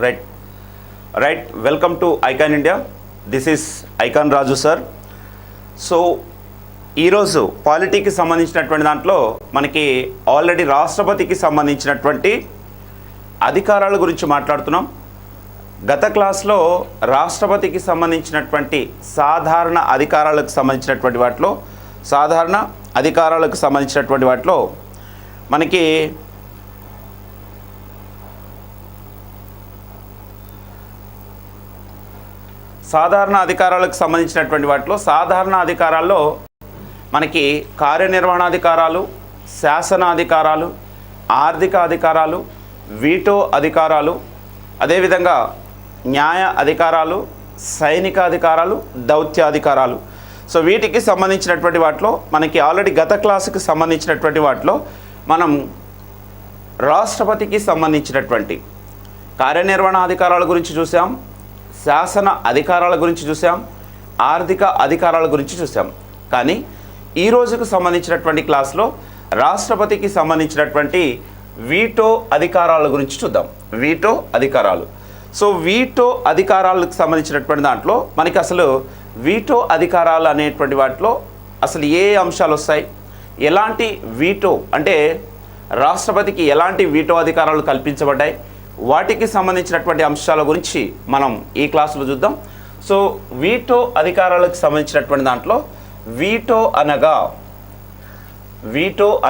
Right right welcome to icon India. This is icon Raju sir. So ఈరోజు పాలిటీకి సంబంధించినటువంటి దాంట్లో మనకి ఆల్రెడీ రాష్ట్రపతికి సంబంధించినటువంటి అధికారాల గురించి మాట్లాడుతున్నాం. గత క్లాస్లో రాష్ట్రపతికి సంబంధించినటువంటి సాధారణ అధికారాలకు సంబంధించినటువంటి వాటిలో మనకి సాధారణ అధికారాల్లో మనకి కార్యనిర్వహణాధికారాలు, శాసనాధికారాలు, ఆర్థిక అధికారాలు, వీటో అధికారాలు, అదేవిధంగా న్యాయ అధికారాలు, సైనిక అధికారాలు, దౌత్యాధికారాలు. సో వీటికి సంబంధించినటువంటి వాటిలో మనకి ఆల్రెడీ గత క్లాసుకి సంబంధించినటువంటి వాటిలో మనం రాష్ట్రపతికి సంబంధించినటువంటి కార్యనిర్వహణ అధికారాల గురించి చూసాం, శాసన అధికారాల గురించి చూసాం, ఆర్థిక అధికారాల గురించి చూసాం. కానీ ఈ రోజుకు సంబంధించినటువంటి క్లాస్లో రాష్ట్రపతికి సంబంధించినటువంటి వీటో అధికారాల గురించి చూద్దాం. వీటో అధికారాలు. సో వీటో అధికారాలకు సంబంధించినటువంటి దాంట్లో మనకి అసలు వీటో అధికారాలు అనేటువంటి వాటిలో అసలు ఏ అంశాలు వస్తాయి, ఎలాంటి వీటో అంటే రాష్ట్రపతికి ఎలాంటి వీటో అధికారాలు కల్పించబడ్డాయి, వాటికి సంబంధించినటువంటి అంశాల గురించి మనం ఈ క్లాసులో చూద్దాం. సో వీటో అధికారాలకు సంబంధించినటువంటి దాంట్లో వీటో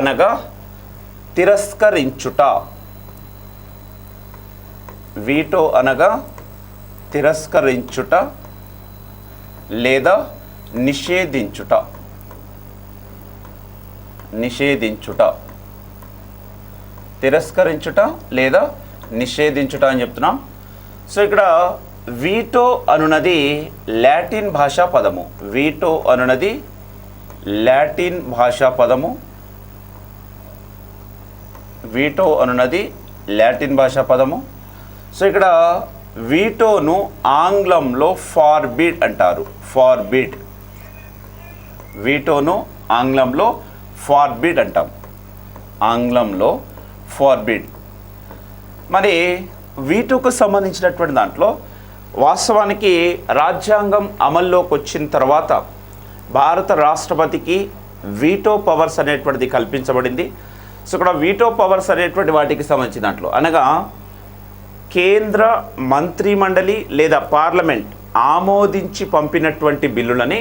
అనగా తిరస్కరించుట. వీటో అనగా తిరస్కరించుట లేదా నిషేధించుట. తిరస్కరించుట లేదా నిషేధించుట అని చెప్తున్నాం. సో ఇక్కడ వీటో అనున్నది లాటిన్ భాషా పదము. వీటో అనున్నది లాటిన్ భాషా పదము. సో ఇక్కడ వీటోను ఆంగ్లంలో ఫార్బిడ్ అంటారు. వీటోను ఆంగ్లంలో ఫార్బిడ్ అంటాం. మరి వీటోకు సంబంధించినటువంటి దాంట్లో వాస్తవానికి రాజ్యాంగం అమల్లోకి వచ్చిన తర్వాత భారత రాష్ట్రపతికి వీటో పవర్స్ అనేటువంటిది కల్పించబడింది. సో ఇక్కడ వీటో పవర్స్ అనేటువంటి వాటికి సంబంధించిన దాంట్లో అనగా కేంద్ర మంత్రిమండలి లేదా పార్లమెంట్ ఆమోదించి పంపినటువంటి బిల్లులని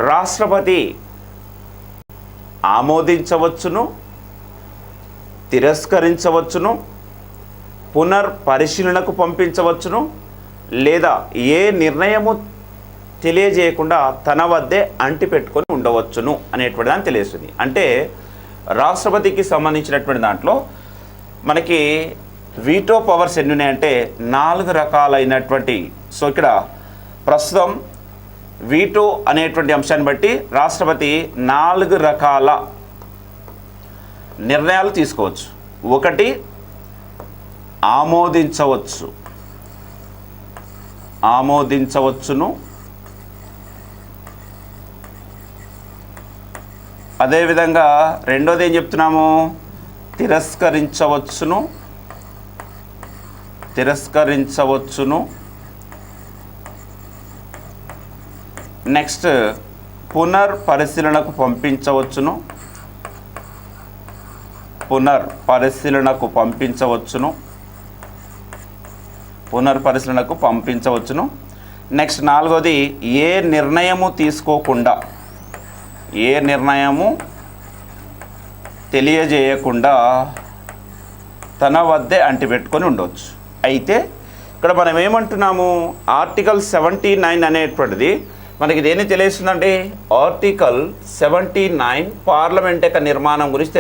రాష్ట్రపతి ఆమోదించవచ్చును, తిరస్కరించవచ్చును, పునర్పరిశీలనకు పంపించవచ్చును, లేదా ఏ నిర్ణయము తెలియజేయకుండా తన వద్దే అంటిపెట్టుకొని ఉండవచ్చును అనేటువంటి దాన్ని తెలియజేస్తుంది. అంటే రాష్ట్రపతికి సంబంధించినటువంటి దాంట్లో మనకి వీటో పవర్స్ ఎన్ని ఉన్నాయంటే 4 రకాలైనటువంటి. సో ఇక్కడ ప్రస్తుతం వీటో అనేటువంటి అంశాన్ని బట్టి రాష్ట్రపతి 4 రకాల నిర్ణయాలు తీసుకోవచ్చు. 1 ఆమోదించవచ్చును, అదేవిధంగా రెండోది ఏం చెప్తున్నాము, తిరస్కరించవచ్చును. నెక్స్ట్ పునర్పరిశీలనకు పంపించవచ్చును. నెక్స్ట్ 4వది ఏ నిర్ణయము తీసుకోకుండా, ఏ నిర్ణయము తెలియజేయకుండా తన వద్దే అంటిపెట్టుకొని ఉండవచ్చు. అయితే ఇక్కడ మనం ఏమంటున్నాము, ఆర్టికల్ 79 అనేటువంటిది మనకి దేన్ని తెలియజేస్తుందండి, ఆర్టికల్ 79 పార్లమెంట్ యొక్క నిర్మాణం గురించి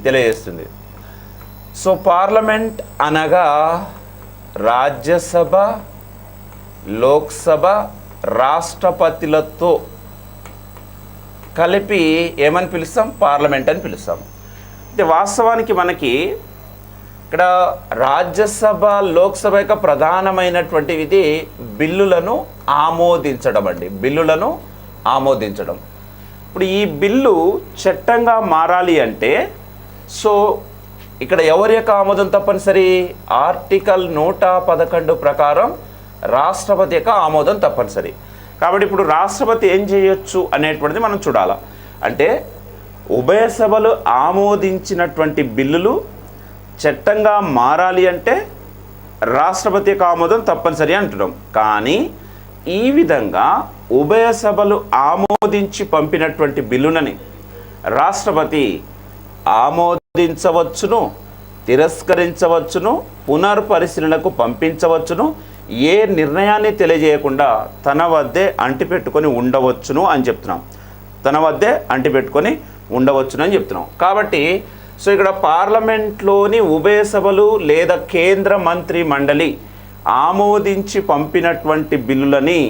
తెలియజేస్తుంది. సో పార్లమెంట్ అనగా రాజ్యసభ, లోక్సభ, రాష్ట్రపతులతో కలిపి ఏమని పిలుస్తాం, పార్లమెంట్ అని పిలుస్తాం. అయితే వాస్తవానికి మనకి ఇక్కడ రాజ్యసభ, లోక్సభ యొక్క ప్రధానమైనటువంటిది బిల్లులను ఆమోదించడం. ఇప్పుడు ఈ బిల్లు చట్టంగా మారాలి అంటే సో ఇక్కడ ఎవరి యొక్క ఆమోదం తప్పనిసరి? ఆర్టికల్ 111 ప్రకారం రాష్ట్రపతి యొక్క ఆమోదం తప్పనిసరి. కాబట్టి ఇప్పుడు రాష్ట్రపతి ఏం చేయొచ్చు అనేటువంటిది మనం చూడాలి. అంటే ఉభయ సభలు ఆమోదించినటువంటి బిల్లులు చట్టంగా మారాలి అంటే రాష్ట్రపతి యొక్క ఆమోదం తప్పనిసరి అంటున్నాం. కానీ ఈ విధంగా ఉభయ సభలు ఆమోదించి పంపినటువంటి బిల్లులని రాష్ట్రపతి ఆమోదించవచ్చును, తిరస్కరించవచ్చును, పునర్పరిశీలనకు పంపించవచ్చును, ఏ నిర్ణయాన్ని తెలియజేయకుండా తన వద్దే అంటిపెట్టుకొని ఉండవచ్చును అని చెప్తున్నాం. తన వద్దే అంటిపెట్టుకొని ఉండవచ్చును అని చెప్తున్నాం. కాబట్టి సో ఇక్కడ పార్లమెంట్లోని ఉభయ సభలు లేదా కేంద్ర మంత్రి మండలి ఆమోదించి పంపినటువంటి బిల్లులని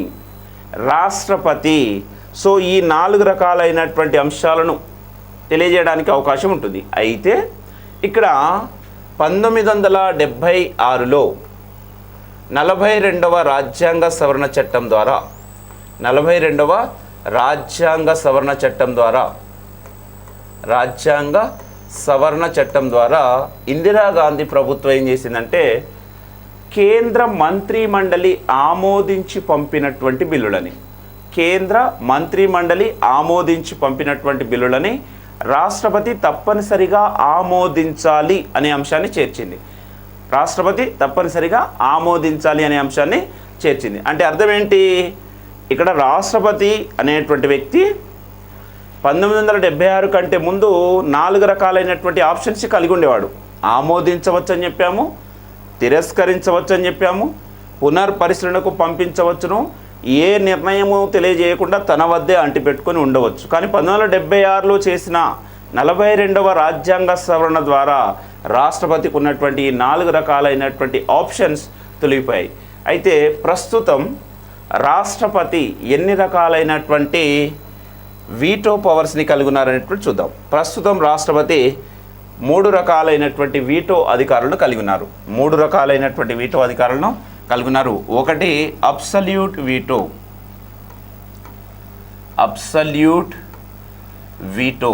రాష్ట్రపతి సో ఈ 4 రకాలైనటువంటి అంశాలను తెలియజేయడానికి అవకాశం ఉంటుంది. అయితే ఇక్కడ 1976లో 42వ రాజ్యాంగ సవరణ చట్టం ద్వారా 42వ రాజ్యాంగ సవరణ చట్టం ద్వారా ఇందిరాగాంధీ ప్రభుత్వం ఏం చేసిందంటే కేంద్ర మంత్రి మండలి ఆమోదించి పంపినటువంటి బిల్లులని రాష్ట్రపతి తప్పనిసరిగా ఆమోదించాలి అనే అంశాన్ని చేర్చింది. అంటే అర్థం ఏంటి? ఇక్కడ రాష్ట్రపతి అనేటువంటి వ్యక్తి 1976 కంటే ముందు 4 రకాలైనటువంటి ఆప్షన్స్ కలిగి ఉండేవాడు. ఆమోదించవచ్చని చెప్పాము, తిరస్కరించవచ్చని చెప్పాము, పునర్పరిశీలనకు పంపించవచ్చును, ఏ నిర్ణయము తెలియజేయకుండా తన వద్దే అంటిపెట్టుకొని ఉండవచ్చు. కానీ 1976లో చేసిన 42వ రాజ్యాంగ సవరణ ద్వారా రాష్ట్రపతికి ఉన్నటువంటి 4 రకాలైనటువంటి ఆప్షన్స్ తొలగిపోయాయి. అయితే ప్రస్తుతం రాష్ట్రపతి ఎన్ని రకాలైనటువంటి వీటో పవర్స్ని కలిగి ఉన్నారనేటువంటి చూద్దాం. ప్రస్తుతం రాష్ట్రపతి 3 రకాలైనటువంటి వీటో అధికారులను కలిగి ఉన్నారు. ఒకటి అబ్సల్యూట్ వీటో,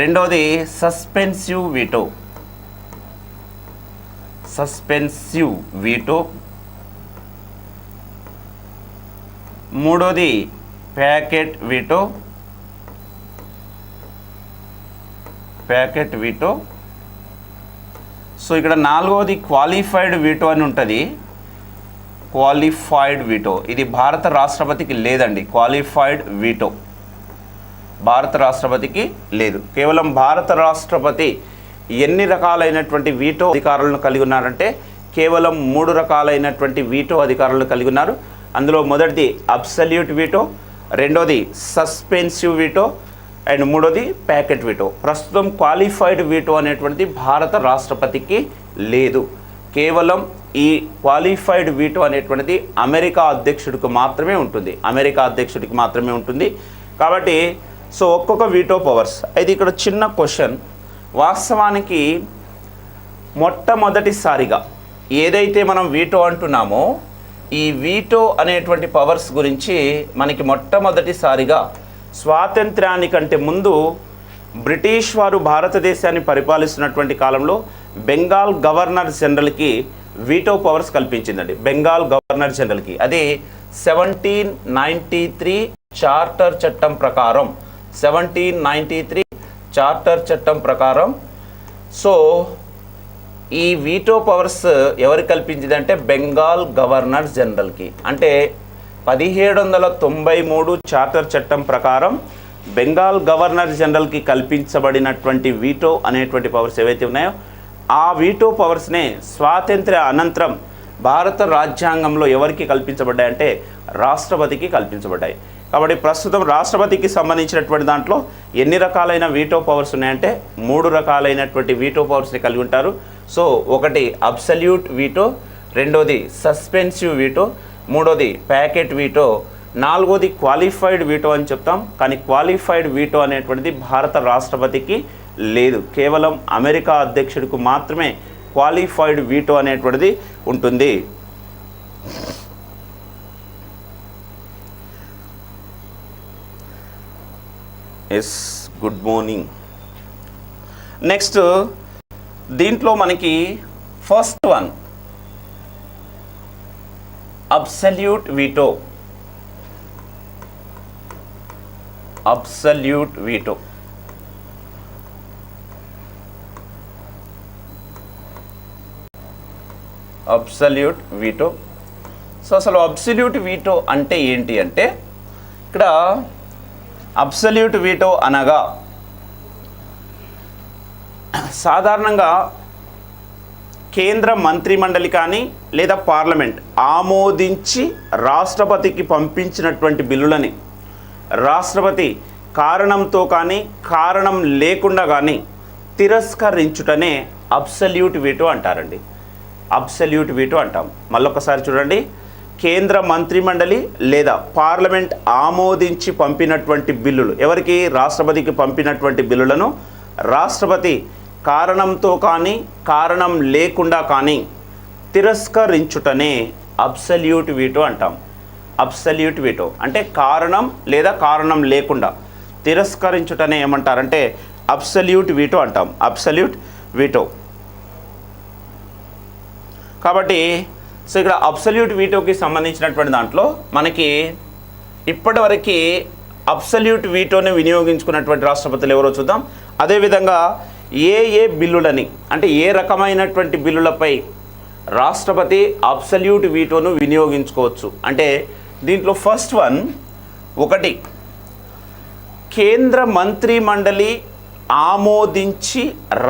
రెండోది సస్పెన్సివ్ వీటో, మూడోది ప్యాకెట్ వీటో. సో ఇక్కడ 4వది క్వాలిఫైడ్ వీటో అని ఉంటుంది. ఇది భారత రాష్ట్రపతికి లేదండి. క్వాలిఫైడ్ వీటో భారత రాష్ట్రపతికి లేదు. కేవలం భారత రాష్ట్రపతి ఎన్ని రకాలైనటువంటి వీటో అధికారులను కలిగి ఉన్నారంటే కేవలం 3 రకాలైనటువంటి వీటో అధికారులను కలిగి ఉన్నారు. అందులో మొదటిది అబ్సల్యూట్ వీటో, రెండోది సస్పెన్సివ్ వీటో అండ్ మూడోది ప్యాకెట్ వీటో. ప్రస్తుతం క్వాలిఫైడ్ వీటో అనేటువంటిది భారత రాష్ట్రపతికి లేదు. కేవలం ఈ క్వాలిఫైడ్ వీటో అనేటువంటిది అమెరికా అధ్యక్షుడికి మాత్రమే ఉంటుంది. కాబట్టి సో ఒక్కొక్క వీటో పవర్స్. అయితే ఇక్కడ చిన్న క్వశ్చన్, వాస్తవానికి మొట్టమొదటిసారిగా ఏదైతే మనం వీటో అంటున్నామో ఈ వీటో అనేటువంటి పవర్స్ గురించి మనకి మొట్టమొదటిసారిగా స్వాతంత్ర్యానికంటే ముందు బ్రిటిష్ వారు భారతదేశాన్ని పరిపాలిస్తున్నటువంటి కాలంలో బెంగాల్ గవర్నర్ జనరల్కి వీటో పవర్స్ కల్పించిందండి. బెంగాల్ గవర్నర్ జనరల్కి అది 1793 చార్టర్ చట్టం ప్రకారం సో ఈ వీటో పవర్స్ ఎవరు కల్పించిందంటే బెంగాల్ గవర్నర్ జనరల్కి. అంటే 1793 చార్టర్ చట్టం ప్రకారం బెంగాల్ గవర్నర్ జనరల్కి కల్పించబడినటువంటి వీటో అనేటువంటి పవర్స్ ఏవైతే ఉన్నాయో ఆ వీటో పవర్స్నే స్వాతంత్ర్య అనంతరం భారత రాజ్యాంగంలో ఎవరికి కల్పించబడ్డాయంటే రాష్ట్రపతికి కల్పించబడ్డాయి. కాబట్టి ప్రస్తుతం రాష్ట్రపతికి సంబంధించినటువంటి దాంట్లో ఎన్ని రకాలైన వీటో పవర్స్ ఉన్నాయంటే 3 రకాలైనటువంటి వీటో పవర్స్ని కలిగి ఉంటారు. సో ఒకటి అబ్సల్యూట్ వీటో, రెండోది సస్పెన్సివ్ వీటో, మూడోది ప్యాకెట్ వీటో, నాలుగోది క్వాలిఫైడ్ వీటో అని చెప్తాం. కానీ క్వాలిఫైడ్ వీటో అనేటువంటిది భారత రాష్ట్రపతికి లేదు. కేవలం అమెరికా అధ్యక్షుడికి మాత్రమే క్వాలిఫైడ్ వీటో అనేటువంటిది ఉంటుంది. Yes, good morning. నెక్స్ట్ దీంట్లో మనకి first one absolute veto. Absolute veto absolute veto. So అసలు అబ్సల్యూట్ వీటో అంటే ఏంటి అంటే, ఇక్కడ అబ్సల్యూట్ వీటో అనగా సాధారణంగా కేంద్ర మంత్రిమండలి కానీ లేదా పార్లమెంట్ ఆమోదించి రాష్ట్రపతికి పంపించినటువంటి బిల్లులని రాష్ట్రపతి కారణంతో కానీ కారణం లేకుండా కానీ తిరస్కరించుటనే అబ్సల్యూట్ వీటో అంటారండి. అబ్సల్యూట్ వీటో అంటాం. మళ్ళొకసారి చూడండి, కేంద్ర మంత్రిమండలి లేదా పార్లమెంట్ ఆమోదించి పంపినటువంటి బిల్లులు, ఎవరికి? రాష్ట్రపతికి పంపినటువంటి బిల్లులను రాష్ట్రపతి కారణంతో కానీ కారణం లేకుండా కానీ తిరస్కరించుటనే అబ్సల్యూట్ వీటో అంటాం. అబ్సల్యూట్ వీటో అంటే కారణం లేదా కారణం లేకుండా తిరస్కరించుటనే ఏమంటారంటే అబ్సల్యూట్ వీటో అంటాం. Absolute veto. కాబట్టి సో ఇక్కడ అబ్సల్యూట్ వీటోకి సంబంధించినటువంటి దాంట్లో మనకి ఇప్పటివరకు అబ్సల్యూట్ వీటోని వినియోగించుకున్నటువంటి రాష్ట్రపతులు ఎవరో చూద్దాం. అదేవిధంగా ఏ బిల్లులని అంటే ఏ రకమైనటువంటి బిల్లులపై రాష్ట్రపతి అబ్సల్యూట్ వీటోను వినియోగించుకోవచ్చు అంటే దీంట్లో ఫస్ట్ వన్, ఒకటి కేంద్ర మంత్రి మండలి ఆమోదించి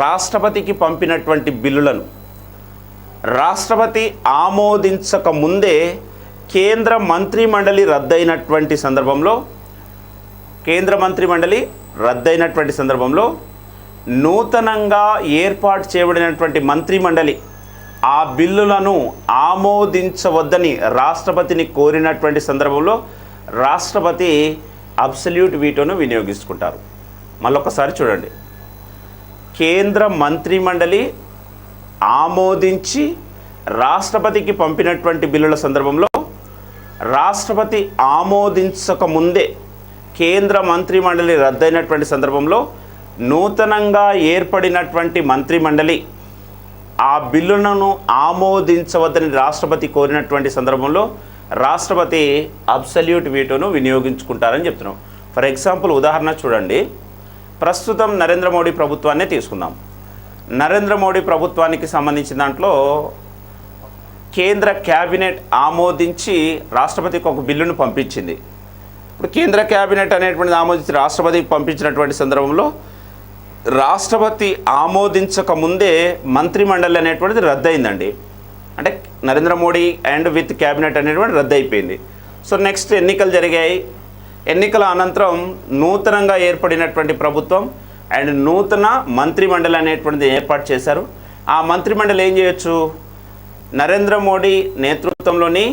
రాష్ట్రపతికి పంపినటువంటి బిల్లులను రాష్ట్రపతి ఆమోదించక ముందే కేంద్ర మంత్రి మండలి రద్దయినటువంటి సందర్భంలో నూతనంగా ఏర్పాటు చేయబడినటువంటి మంత్రి మండలి ఆ బిల్లులను ఆమోదించవద్దని రాష్ట్రపతిని కోరినటువంటి సందర్భంలో రాష్ట్రపతి అబ్సల్యూట్ వీటోను వినియోగించుకుంటారు. మళ్ళొకసారి చూడండి, కేంద్ర మంత్రి మండలి ఆమోదించి రాష్ట్రపతికి పంపినటువంటి బిల్లుల సందర్భంలో రాష్ట్రపతి ఆమోదించక ముందే కేంద్ర మంత్రి మండలి రద్దయినటువంటి సందర్భంలో నూతనంగా ఏర్పడినటువంటి మంత్రి మండలి ఆ బిల్లులను ఆమోదించవద్దని రాష్ట్రపతి కోరినటువంటి సందర్భంలో రాష్ట్రపతి అబ్సల్యూట్ వీటోను వినియోగించుకుంటారని చెప్తున్నాం. ఫర్ ఎగ్జాంపుల్ ఉదాహరణ చూడండి, ప్రస్తుతం నరేంద్ర మోడీ ప్రభుత్వాన్నే తీసుకుందాం. నరేంద్ర మోడీ ప్రభుత్వానికి సంబంధించిన దాంట్లో కేంద్ర క్యాబినెట్ ఆమోదించి రాష్ట్రపతికి ఒక బిల్లును పంపించింది. ఇప్పుడు కేంద్ర క్యాబినెట్ అనేటువంటిది ఆమోదించి రాష్ట్రపతికి పంపించినటువంటి సందర్భంలో రాష్ట్రపతి ఆమోదించక ముందే మంత్రిమండలి అనేటువంటిది రద్దయిందండి. అంటే Narendra Modi and with cabinet అనేటువంటి రద్దయిపోయింది. సో నెక్స్ట్ ఎన్నికలు జరిగాయి. ఎన్నికల అనంతరం నూతనంగా ఏర్పడినటువంటి ప్రభుత్వం అండ్ నూతన మంత్రిమండలి అనేటువంటిది ఏర్పాటు చేశారు. ఆ మంత్రిమండలి ఏం చేయొచ్చు? నరేంద్ర మోడీ నేతృత్వంలోని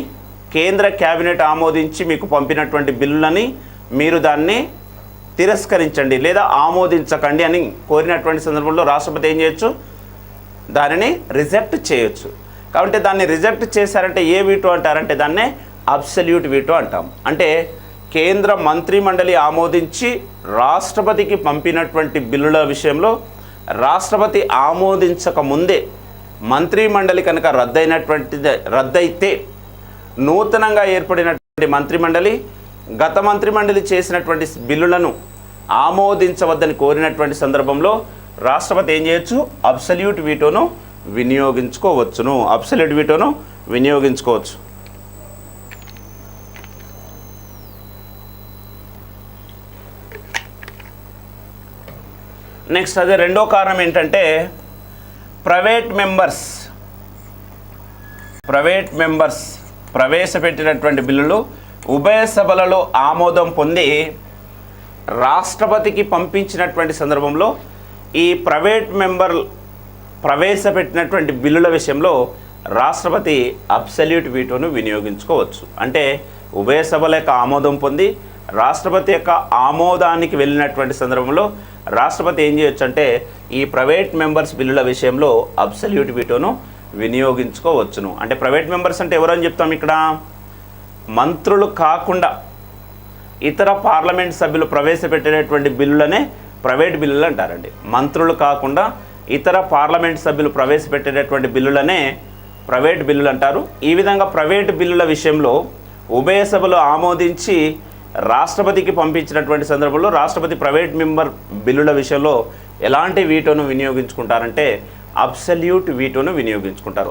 కేంద్ర క్యాబినెట్ ఆమోదించి మీకు పంపినటువంటి బిల్లులని మీరు దాన్ని తిరస్కరించండి లేదా ఆమోదించకండి అని కోరినటువంటి సందర్భంలో రాష్ట్రపతి ఏం చేయొచ్చు? దానిని రిజెక్ట్ చేయొచ్చు. కాబట్టి దాన్ని రిజెక్ట్ చేశారంటే ఏ వీటో అంటారంటే దాన్నే అబ్సల్యూట్ వీటో అంటాం. అంటే కేంద్ర మంత్రి మండలి ఆమోదించి రాష్ట్రపతికి పంపినటువంటి బిల్లుల విషయంలో రాష్ట్రపతి ఆమోదించక ముందే మంత్రి మండలి కనుక రద్దయితే నూతనంగా ఏర్పడినటువంటి మంత్రి మండలి గత మంత్రి మండలి చేసినటువంటి బిల్లులను ఆమోదించవద్దని కోరినటువంటి సందర్భంలో రాష్ట్రపతి ఏం చేయొచ్చు? అబ్సల్యూట్ వీటోను వినియోగించుకోవచ్చును. అబ్సల్యూట్ వీటోను వినియోగించుకోవచ్చు. నెక్స్ట్ అదే రెండో కారణం ఏంటంటే ప్రైవేట్ మెంబర్స్ ప్రవేశపెట్టినటువంటి బిల్లులు ఉభయ సభలలో ఆమోదం పొంది రాష్ట్రపతికి పంపించినటువంటి సందర్భంలో ఈ ప్రైవేట్ మెంబర్ ప్రవేశపెట్టినటువంటి బిల్లుల విషయంలో రాష్ట్రపతి అబ్సల్యూట్ వీటోను వినియోగించుకోవచ్చు. అంటే ఉభయ సభల యొక్క ఆమోదం పొంది రాష్ట్రపతి యొక్క ఆమోదానికి వెళ్ళినటువంటి సందర్భంలో రాష్ట్రపతి ఏం చేయొచ్చు అంటే ఈ ప్రైవేట్ మెంబర్స్ బిల్లుల విషయంలో అబ్సల్యూట్ వీటోను వినియోగించుకోవచ్చును. అంటే ప్రైవేట్ మెంబర్స్ అంటే ఎవరని చెప్తాం? ఇక్కడ మంత్రులు కాకుండా ఇతర పార్లమెంట్ సభ్యులు ప్రవేశపెట్టినటువంటి బిల్లులనే ప్రైవేట్ బిల్లులు అంటారండి. మంత్రులు కాకుండా ఇతర పార్లమెంట్ సభ్యులు ప్రవేశపెట్టేటటువంటి బిల్లులనే ప్రైవేట్ బిల్లులు అంటారు. ఈ విధంగా ప్రైవేట్ బిల్లుల విషయంలో ఉభయ సభలు ఆమోదించి రాష్ట్రపతికి పంపించినటువంటి సందర్భంలో రాష్ట్రపతి ప్రైవేట్ మెంబర్ బిల్లుల విషయంలో ఎలాంటి వీటోను వినియోగించుకుంటారంటే అబ్సల్యూట్ వీటోను వినియోగించుకుంటారు.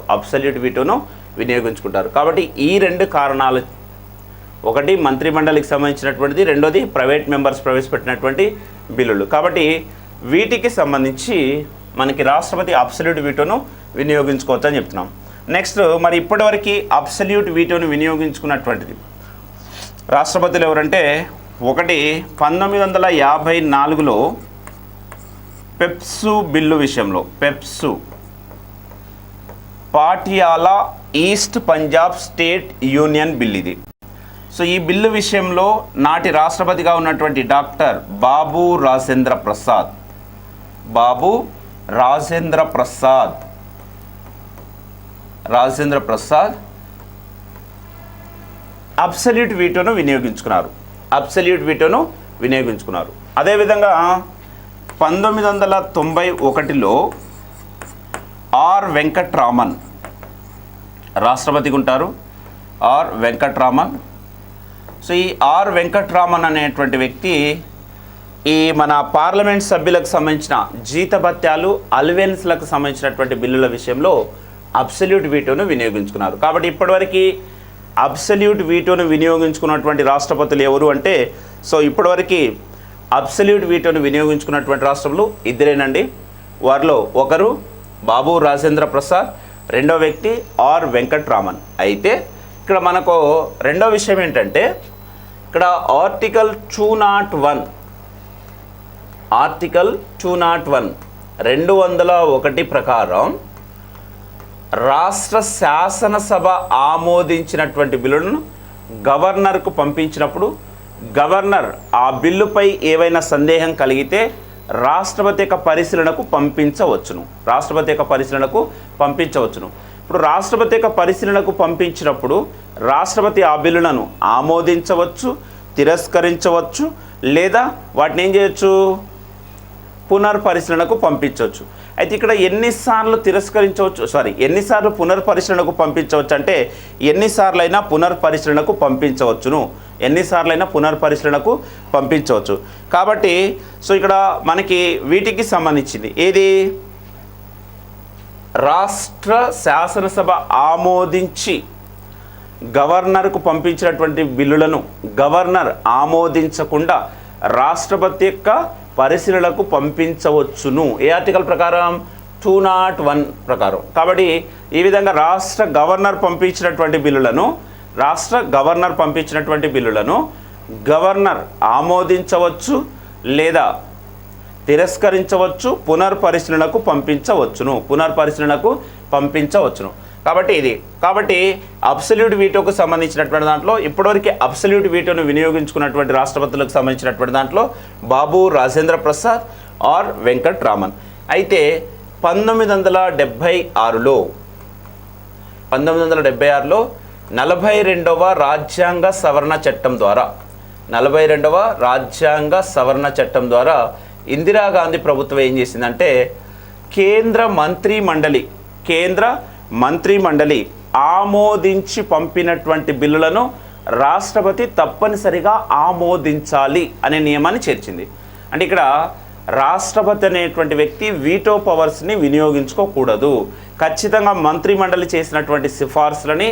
కాబట్టి ఈ రెండు కారణాలు, ఒకటి మంత్రి మండలికి సంబంధించినటువంటిది, రెండోది ప్రైవేట్ మెంబర్స్ ప్రవేశపెట్టినటువంటి బిల్లులు. కాబట్టి వీటికి సంబంధించి మనకి రాష్ట్రపతి అబ్సల్యూట్ వీటోను వినియోగించుకోవచ్చు అని చెప్తున్నాం. నెక్స్ట్, మరి ఇప్పటివరకు అబ్సల్యూట్ వీటోను వినియోగించుకున్నటువంటిది రాష్ట్రపతులు ఎవరంటే, ఒకటి 1954లో పెప్సు బిల్లు విషయంలో, PEPSU Patiala east Punjab state union bill ఇది. సో ఈ బిల్లు విషయంలో నాటి రాష్ట్రపతిగా ఉన్నటువంటి డాక్టర్ బాబు రాజేంద్ర ప్రసాద్ అబ్సల్యూట్ వీటోను వినియోగించుకున్నారు. అదేవిధంగా 1991లో ఆర్ వెంకట్రామన్ రాష్ట్రపతిగా ఉంటారు. ఆర్ వెంకట్రామన్. సో ఈ ఆర్ వెంకట్రామన్ అనేటువంటి వ్యక్తి ఈ మన పార్లమెంట్ సభ్యులకు సంబంధించిన జీతభత్యాలు, అలవెన్స్లకు సంబంధించినటువంటి బిల్లుల విషయంలో అబ్సల్యూట్ వీటోను వినియోగించుకున్నారు. కాబట్టి ఇప్పటివరకు అబ్సల్యూట్ వీటోను వినియోగించుకున్నటువంటి రాష్ట్రపతులు ఎవరు అంటే, సో ఇప్పటివరకు అబ్సల్యూట్ వీటోను వినియోగించుకున్నటువంటి రాష్ట్రములు ఇద్దరేనండి. వారిలో ఒకరు బాబు రాజేంద్ర ప్రసాద్, రెండో వ్యక్తి ఆర్ వెంకట్రామన్. అయితే ఇక్కడ మనకు రెండో విషయం ఏంటంటే, ఇక్కడ ఆర్టికల్ 201 ప్రకారం రాష్ట్ర శాసనసభ ఆమోదించినటువంటి బిల్లులను గవర్నర్కు పంపించినప్పుడు గవర్నర్ ఆ బిల్లుపై ఏవైనా సందేహం కలిగితే రాష్ట్రపతి యొక్క పరిశీలనకు పంపించవచ్చును. ఇప్పుడు రాష్ట్రపతి యొక్క పరిశీలనకు పంపించినప్పుడు రాష్ట్రపతి ఆ బిల్లులను ఆమోదించవచ్చు, తిరస్కరించవచ్చు, లేదా వాటిని ఏం చేయొచ్చు, పునర్పరిశీలనకు పంపించవచ్చు. అయితే ఇక్కడ ఎన్నిసార్లు పునర్పరిశీలనకు పంపించవచ్చు అంటే ఎన్నిసార్లైనా పునర్పరిశీలనకు పంపించవచ్చు. కాబట్టి సో ఇక్కడ మనకి వీటికి సంబంధించింది ఏది, రాష్ట్ర శాసనసభ ఆమోదించి గవర్నర్కు పంపించినటువంటి బిల్లులను గవర్నర్ ఆమోదించకుండా రాష్ట్రపతి యొక్క పరిశీలనకు పంపించవచ్చును. ఏ ఆర్టికల్ ప్రకారం? 201 ప్రకారం. కాబట్టి ఈ విధంగా రాష్ట్ర గవర్నర్ పంపించినటువంటి బిల్లులను గవర్నర్ ఆమోదించవచ్చు, లేదా తిరస్కరించవచ్చు, పునర్పరిశీలనకు పంపించవచ్చును. కాబట్టి అబ్సల్యూట్ వీటోకు సంబంధించినటువంటి దాంట్లో ఇప్పటివరకు అబ్సల్యూట్ వీటోను వినియోగించుకున్నటువంటి రాష్ట్రపతులకు సంబంధించినటువంటి దాంట్లో బాబు రాజేంద్ర ప్రసాద్, ఆర్ వెంకట్రామన్. అయితే 1976లో 42వ రాజ్యాంగ సవరణ చట్టం ద్వారా ఇందిరాగాంధీ ప్రభుత్వం ఏం చేసిందంటే, కేంద్ర మంత్రి మండలి ఆమోదించి పంపినటువంటి బిల్లులను రాష్ట్రపతి తప్పనిసరిగా ఆమోదించాలి అనే నియమాన్ని చేర్చింది. అంటే ఇక్కడ రాష్ట్రపతి అనేటువంటి వ్యక్తి వీటో పవర్స్ని వినియోగించుకోకూడదు. ఖచ్చితంగా మంత్రి మండలి చేసినటువంటి సిఫార్సులని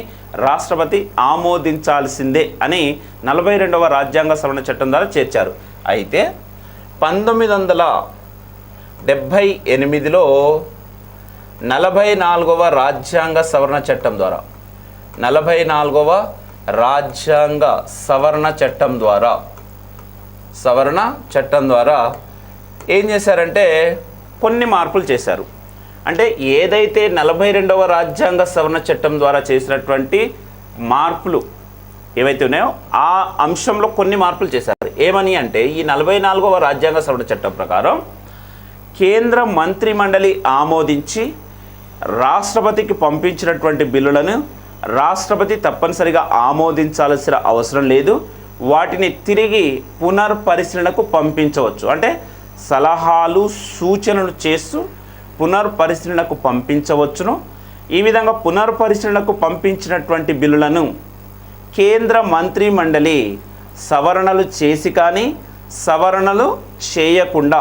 రాష్ట్రపతి ఆమోదించాల్సిందే అని 42వ రాజ్యాంగ సవరణ చట్టం ద్వారా చేర్చారు. అయితే 1978లో 44వ రాజ్యాంగ సవరణ చట్టం ద్వారా ఏం చేశారంటే కొన్ని మార్పులు చేశారు. అంటే ఏదైతే 42వ రాజ్యాంగ సవరణ చట్టం ద్వారా చేసినటువంటి మార్పులు ఏవైతే ఉన్నాయో ఆ అంశంలో కొన్ని మార్పులు చేశారు. ఏమని అంటే, ఈ 44వ రాజ్యాంగ సవరణ చట్టం ప్రకారం కేంద్ర మంత్రి మండలి ఆమోదించి రాష్ట్రపతికి పంపించినటువంటి బిల్లులను రాష్ట్రపతి తప్పనిసరిగా ఆమోదించాల్సిన అవసరం లేదు. వాటిని తిరిగి పునర్పరిశీలనకు పంపించవచ్చు. అంటే సలహాలు సూచనలు చేస్తూ పునర్పరిశీలనకు పంపించవచ్చును. ఈ విధంగా పునర్పరిశీలనకు పంపించినటువంటి బిల్లులను కేంద్ర మంత్రి మండలి సవరణలు చేసి కానీ సవరణలు చేయకుండా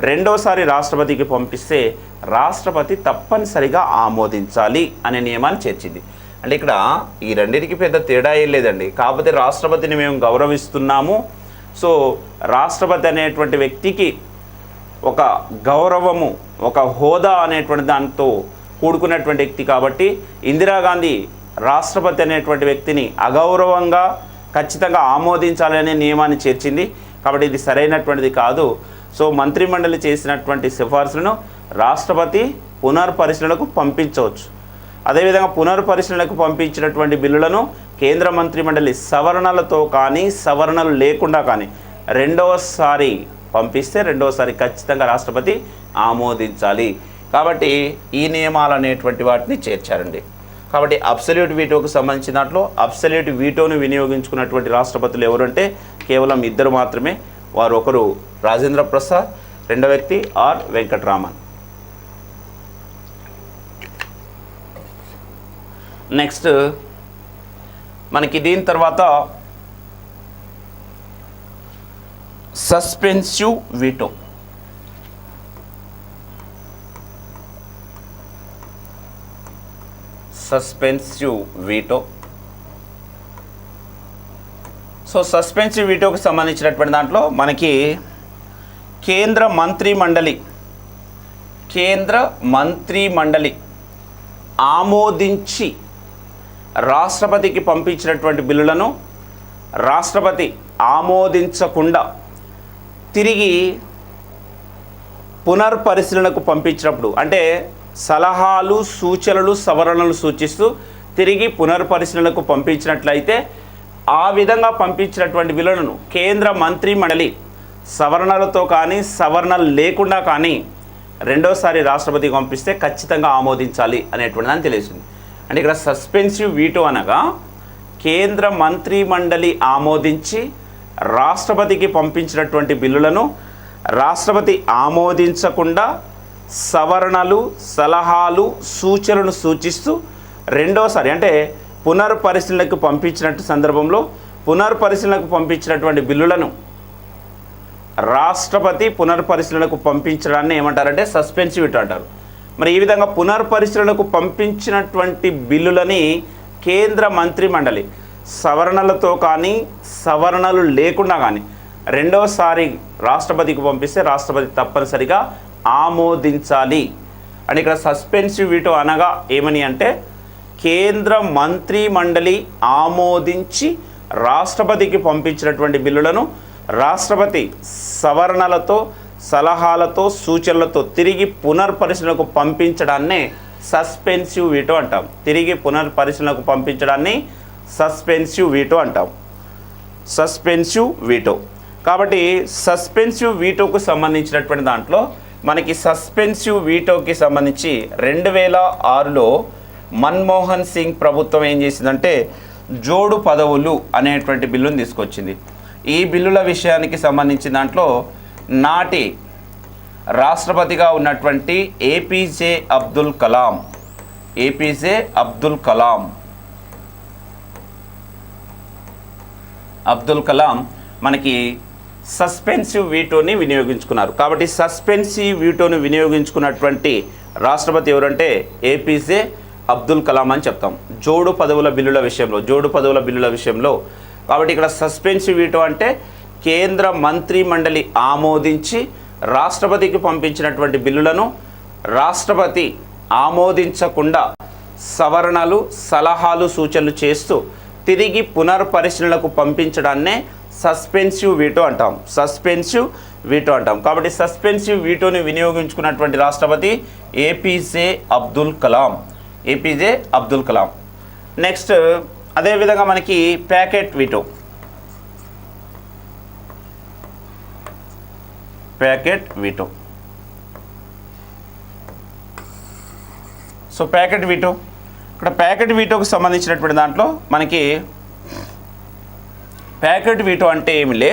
రెండోసారి రాష్ట్రపతికి పంపిస్తే రాష్ట్రపతి తప్పనిసరిగా ఆమోదించాలి అనే నియమాన్ని చేర్చింది. అంటే ఇక్కడ ఈ రెండింటికి పెద్ద తేడా ఏం లేదండి. కాకపోతే రాష్ట్రపతిని మేము గౌరవిస్తున్నాము, సో రాష్ట్రపతి అనేటువంటి వ్యక్తికి ఒక గౌరవము, ఒక హోదా అనేటువంటి దాంతో కూడుకున్నటువంటి వ్యక్తి కాబట్టి ఇందిరాగాంధీ రాష్ట్రపతి అనేటువంటి వ్యక్తిని అగౌరవంగా ఖచ్చితంగా ఆమోదించాలనే నియమాన్ని చేర్చింది. కాబట్టి ఇది సరైనటువంటిది కాదు. సో మంత్రిమండలి చేసినటువంటి సిఫార్సులను రాష్ట్రపతి పునర్పరిశీలనకు పంపించవచ్చు. అదేవిధంగా పునర్పరిశీలనకు పంపించినటువంటి బిల్లులను కేంద్ర మంత్రిమండలి సవరణలతో కానీ సవరణలు లేకుండా కానీ రెండవసారి పంపిస్తే రెండవసారి ఖచ్చితంగా రాష్ట్రపతి ఆమోదించాలి. కాబట్టి ఈ నియమాలు అనేటువంటి వాటిని చేర్చారండి. కాబట్టి అబ్సల్యూట్ వీటోకు సంబంధించిన దాంట్లో అబ్సల్యూట్ వీటోను వినియోగించుకున్నటువంటి రాష్ట్రపతులు ఎవరంటే కేవలం ఇద్దరు మాత్రమే. వారు ఒకరు రాజేంద్ర ప్రసాద్, రెండో వ్యక్తి ఆర్ వెంకటరామన్. నెక్స్ట్ మనకి దీని తర్వాత suspensive veto. Suspensive veto. So suspensive వీటోకి సంబంధించినటువంటి దాంట్లో మనకి కేంద్ర మంత్రి మండలి ఆమోదించి రాష్ట్రపతికి పంపించినటువంటి బిల్లులను రాష్ట్రపతి ఆమోదించకుండా తిరిగి పునర్పరిశీలనకు పంపించినప్పుడు, అంటే సలహాలు సూచనలు సవరణలు సూచిస్తూ తిరిగి పునర్పరిశీలనకు పంపించినట్లయితే ఆ విధంగా పంపించినటువంటి బిల్లులను కేంద్ర మంత్రి మండలి సవరణలతో కానీ సవరణలు లేకుండా కానీ రెండోసారి రాష్ట్రపతికి పంపిస్తే ఖచ్చితంగా ఆమోదించాలి అనేటువంటి దాన్ని తెలియజేసింది. అంటే ఇక్కడ సస్పెన్సివ్ వీటో అనగా కేంద్ర మంత్రి మండలి ఆమోదించి రాష్ట్రపతికి పంపించినటువంటి బిల్లులను రాష్ట్రపతి ఆమోదించకుండా సవరణలు సలహాలు సూచనలు సూచిస్తూ రెండోసారి అంటే పునర్పరిశీలనకు పంపించినట్టు సందర్భంలో పునర్పరిశీలనకు పంపించినటువంటి బిల్లులను రాష్ట్రపతి పునర్పరిశీలనకు పంపించడాన్ని ఏమంటారంటే సస్పెన్సివ్ వీటో అంటారు. మరి ఈ విధంగా పునర్పరిశీలనకు పంపించినటువంటి బిల్లులని కేంద్ర మంత్రి మండలి సవరణలతో కానీ సవరణలు లేకుండా కానీ రెండోసారి రాష్ట్రపతికి పంపిస్తే రాష్ట్రపతి తప్పనిసరిగా ఆమోదించాలి. అని ఇక్కడ సస్పెన్సివ్ వీటో అనగా ఏమని అంటే కేంద్ర మంత్రి మండలి ఆమోదించి రాష్ట్రపతికి పంపించినటువంటి బిల్లులను రాష్ట్రపతి సవరణలతో సలహాలతో సూచనలతో తిరిగి పునర్పరిశీలనకు పంపించడాన్నే సస్పెన్సివ్ వీటో అంటాం. తిరిగి పునర్పరిశీలనకు పంపించడాన్ని సస్పెన్సివ్ వీటో అంటాం. Suspensive veto. కాబట్టి సస్పెన్సివ్ వీటోకు సంబంధించినటువంటి దాంట్లో మనకి సస్పెన్సివ్ వీటోకి సంబంధించి 2006లో మన్మోహన్ సింగ్ ప్రభుత్వం ఏం చేసిందంటే జోడు పదవులు అనేటువంటి బిల్లును తీసుకొచ్చింది. ఈ బిల్లుల విషయానికి సంబంధించిన దాంట్లో నాటి రాష్ట్రపతిగా ఉన్నటువంటి ఏపీజే అబ్దుల్ కలాం మనకి సస్పెన్సివ్ వీటోని వినియోగించుకున్నారు. కాబట్టి సస్పెన్సివ్ వీటోని వినియోగించుకున్నటువంటి రాష్ట్రపతి ఎవరంటే ఏపీజే అబ్దుల్ కలాం అని చెప్తాం. జోడు పదవుల బిల్లుల విషయంలో కాబట్టి ఇక్కడ సస్పెన్సివ్ వీటో అంటే కేంద్ర మంత్రి మండలి ఆమోదించి రాష్ట్రపతికి పంపించినటువంటి బిల్లులను రాష్ట్రపతి ఆమోదించకుండా సవరణలు సలహాలు సూచనలు చేస్తూ తిరిగి పునర్పరిశీలనకు పంపించడాన్నే సస్పెన్సివ్ వీటో అంటాం. కాబట్టి సస్పెన్సివ్ వీటోని వినియోగించుకున్నటువంటి రాష్ట్రపతి ఏపీజే అబ్దుల్ కలాం. నెక్స్ట్ అదేవిధంగా మనకి packet veto. So packet veto ఇక్కడ ప్యాకెట్ వీటోకి సంబంధించినటువంటి దాంట్లో మనకి ప్యాకెట్ వీటో అంటే ఏమిలే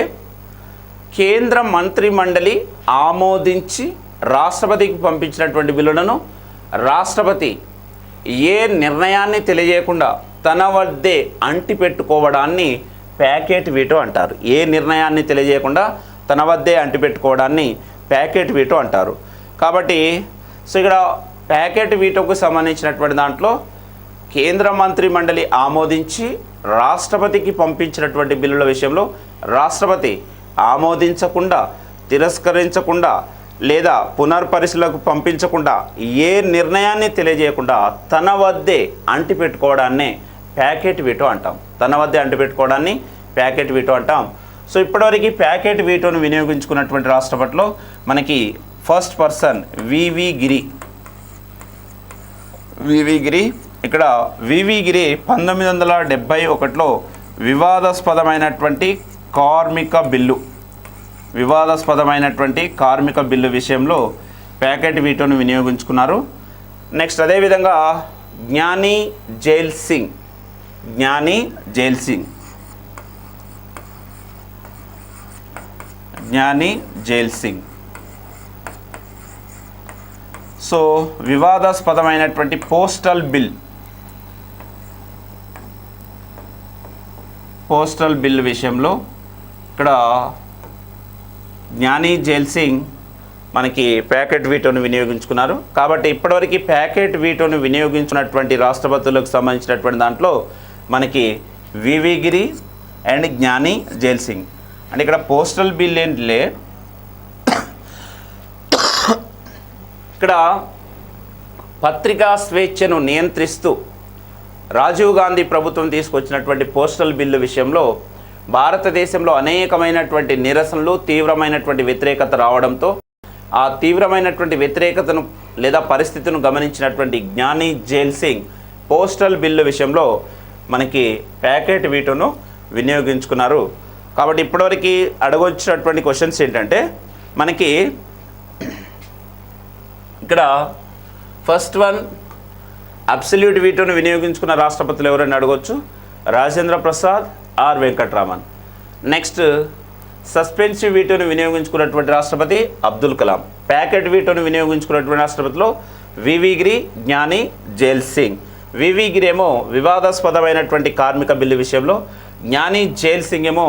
కేంద్ర మంత్రి మండలి ఆమోదించి రాష్ట్రపతికి పంపించినటువంటి బిల్లులను రాష్ట్రపతి ఏ నిర్ణయాన్ని తెలియజేయకుండా తన వద్దే అంటిపెట్టుకోవడాన్ని ప్యాకెట్ వీటో అంటారు. ఏ నిర్ణయాన్ని తెలియజేయకుండా తన వద్దే అంటిపెట్టుకోవడాన్ని ప్యాకెట్ వీటో అంటారు. కాబట్టి సో ఇక్కడ ప్యాకెట్ వీటోకు సంబంధించినటువంటి దాంట్లో కేంద్ర మంత్రి మండలి ఆమోదించి రాష్ట్రపతికి పంపించినటువంటి బిల్లుల విషయంలో రాష్ట్రపతి ఆమోదించకుండా, తిరస్కరించకుండా లేదా పునర్పరిశీలనకు పంపించకుండా ఏ నిర్ణయాన్ని తెలియజేయకుండా తన వద్దే అంటిపెట్టుకోవడాన్నే ప్యాకెట్ వీటో అంటాం. తన వద్దే అంటిపెట్టుకోవడాన్ని ప్యాకెట్ వీటో అంటాం. సో ఇప్పటివరకు ప్యాకెట్ వీటోను వినియోగించుకున్నటువంటి రాష్ట్రపతిలో మనకి ఫస్ట్ పర్సన్ వివి గిరి. ఇక్కడ వివి గిరి 1971లో వివాదాస్పదమైనటువంటి కార్మిక బిల్లు విషయంలో ప్యాకెట్ వీటోను వినియోగించుకున్నారు. నెక్స్ట్ అదేవిధంగా జ్ఞాని జైల్ సింగ్ సో వివాదాస్పదమైనటువంటి పోస్టల్ బిల్ విషయంలో ఇక్కడ జ్ఞాని జైల్ సింగ్ మనకి ప్యాకెట్ వీటోను వినియోగించుకున్నారు. కాబట్టి ఇప్పటివరకు ప్యాకెట్ వీటోను వినియోగించినటువంటి రాష్ట్రపతులకు సంబంధించినటువంటి దాంట్లో మనకి వివి గిరి అండ్ జ్ఞాని జైల్ సింగ్. అంటే ఇక్కడ పోస్టల్ బిల్ ఏంటిలే, ఇక్కడ పత్రికా స్వేచ్ఛను నియంత్రిస్తూ రాజీవ్ గాంధీ ప్రభుత్వం తీసుకొచ్చినటువంటి పోస్టల్ బిల్లు విషయంలో భారతదేశంలో అనేకమైనటువంటి నిరసనలు, తీవ్రమైనటువంటి వ్యతిరేకత రావడంతో ఆ తీవ్రమైనటువంటి వ్యతిరేకతను లేదా పరిస్థితిని గమనించినటువంటి జ్ఞాని జైల్ సింగ్ పోస్టల్ బిల్లు విషయంలో మనకి ప్యాకెట్ వీటోను వినియోగించుకున్నారు. కాబట్టి ఇప్పటివరకు అడగొచ్చినటువంటి క్వశ్చన్స్ ఏంటంటే మనకి ఇక్కడ ఫస్ట్ వన్ అబ్సల్యూట్ వీటోను వినియోగించుకున్న రాష్ట్రపతులు ఎవరైనా అడగొచ్చు, Rajendra Prasad R Venkataraman. Next suspensive వీటోను వినియోగించుకున్నటువంటి రాష్ట్రపతి అబ్దుల్ కలాం. ప్యాకెట్ వీటోను వినియోగించుకున్నటువంటి రాష్ట్రపతిలో వివి గిరి, జ్ఞాని జైల్ సింగ్. వివి గిరి ఏమో వివాదాస్పదమైనటువంటి కార్మిక బిల్లు విషయంలో, జ్ఞాని జైల్ సింగ్ ఏమో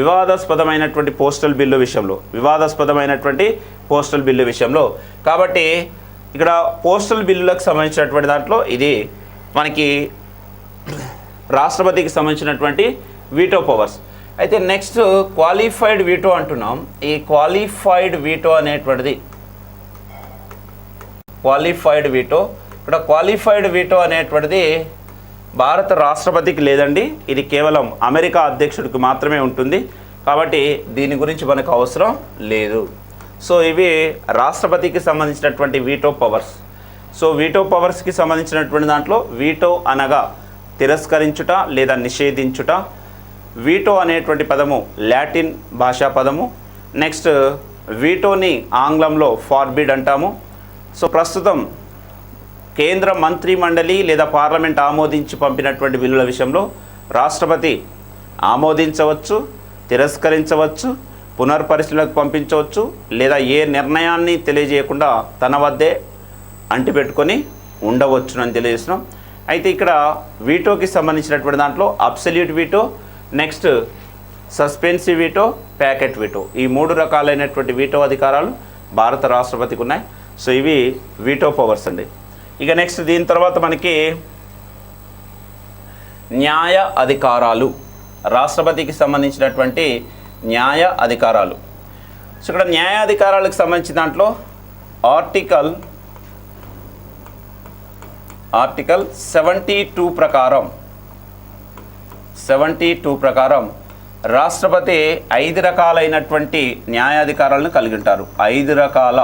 వివాదాస్పదమైనటువంటి పోస్టల్ బిల్లు విషయంలో. కాబట్టి ఇక్కడ పోస్టల్ బిల్లులకు సంబంధించినటువంటి దాంట్లో ఇది మనకి రాష్ట్రపతికి సంబంధించినటువంటి వీటో పవర్స్. అయితే నెక్స్ట్ క్వాలిఫైడ్ వీటో అంటున్నాం. ఈ క్వాలిఫైడ్ వీటో అనేటువంటిది ఇక్కడ క్వాలిఫైడ్ వీటో అనేటువంటిది భారత రాష్ట్రపతికి లేదండి, ఇది కేవలం అమెరికా అధ్యక్షుడికి మాత్రమే ఉంటుంది. కాబట్టి దీని గురించి మనకు అవసరం లేదు. సో ఇవి రాష్ట్రపతికి సంబంధించినటువంటి వీటో పవర్స్. సో వీటో పవర్స్కి సంబంధించినటువంటి దాంట్లో వీటో అనగా తిరస్కరించుట లేదా నిషేధించుట. వీటో అనేటువంటి పదము లాటిన్ భాషా పదము. నెక్స్ట్ వీటోని ఆంగ్లంలో ఫార్బిడ్ అంటాము. సో ప్రస్తుతం కేంద్ర మంత్రి మండలి లేదా పార్లమెంట్ ఆమోదించి పంపినటువంటి బిల్లుల విషయంలో రాష్ట్రపతి ఆమోదించవచ్చు, తిరస్కరించవచ్చు, పునర్పరిశీలనకు పంపించవచ్చు, లేదా ఏ నిర్ణయాన్ని తెలియజేయకుండా తన వద్దే అంటిపెట్టుకొని ఉండవచ్చునని తెలియజేస్తున్నాం. అయితే ఇక్కడ వీటోకి సంబంధించినటువంటి దాంట్లో absolute veto, next suspensive veto, packet veto, ఈ 3 రకాలైనటువంటి వీటో అధికారాలు భారత రాష్ట్రపతికి ఉన్నాయి. సో ఇవి వీటో పవర్స్ అండి. ఇక నెక్స్ట్ దీని తర్వాత మనకి న్యాయ అధికారాలు, రాష్ట్రపతికి సంబంధించినటువంటి న్యాయ అధికారాలు. సో ఇక్కడ న్యాయ అధికారాలకు సంబంధించిన దాంట్లో ఆర్టికల్ 72 ప్రకారం రాష్ట్రపతి 5 రకాలైనటువంటి న్యాయాధికారాలను కలిగి ఉంటారు. 5 రకాల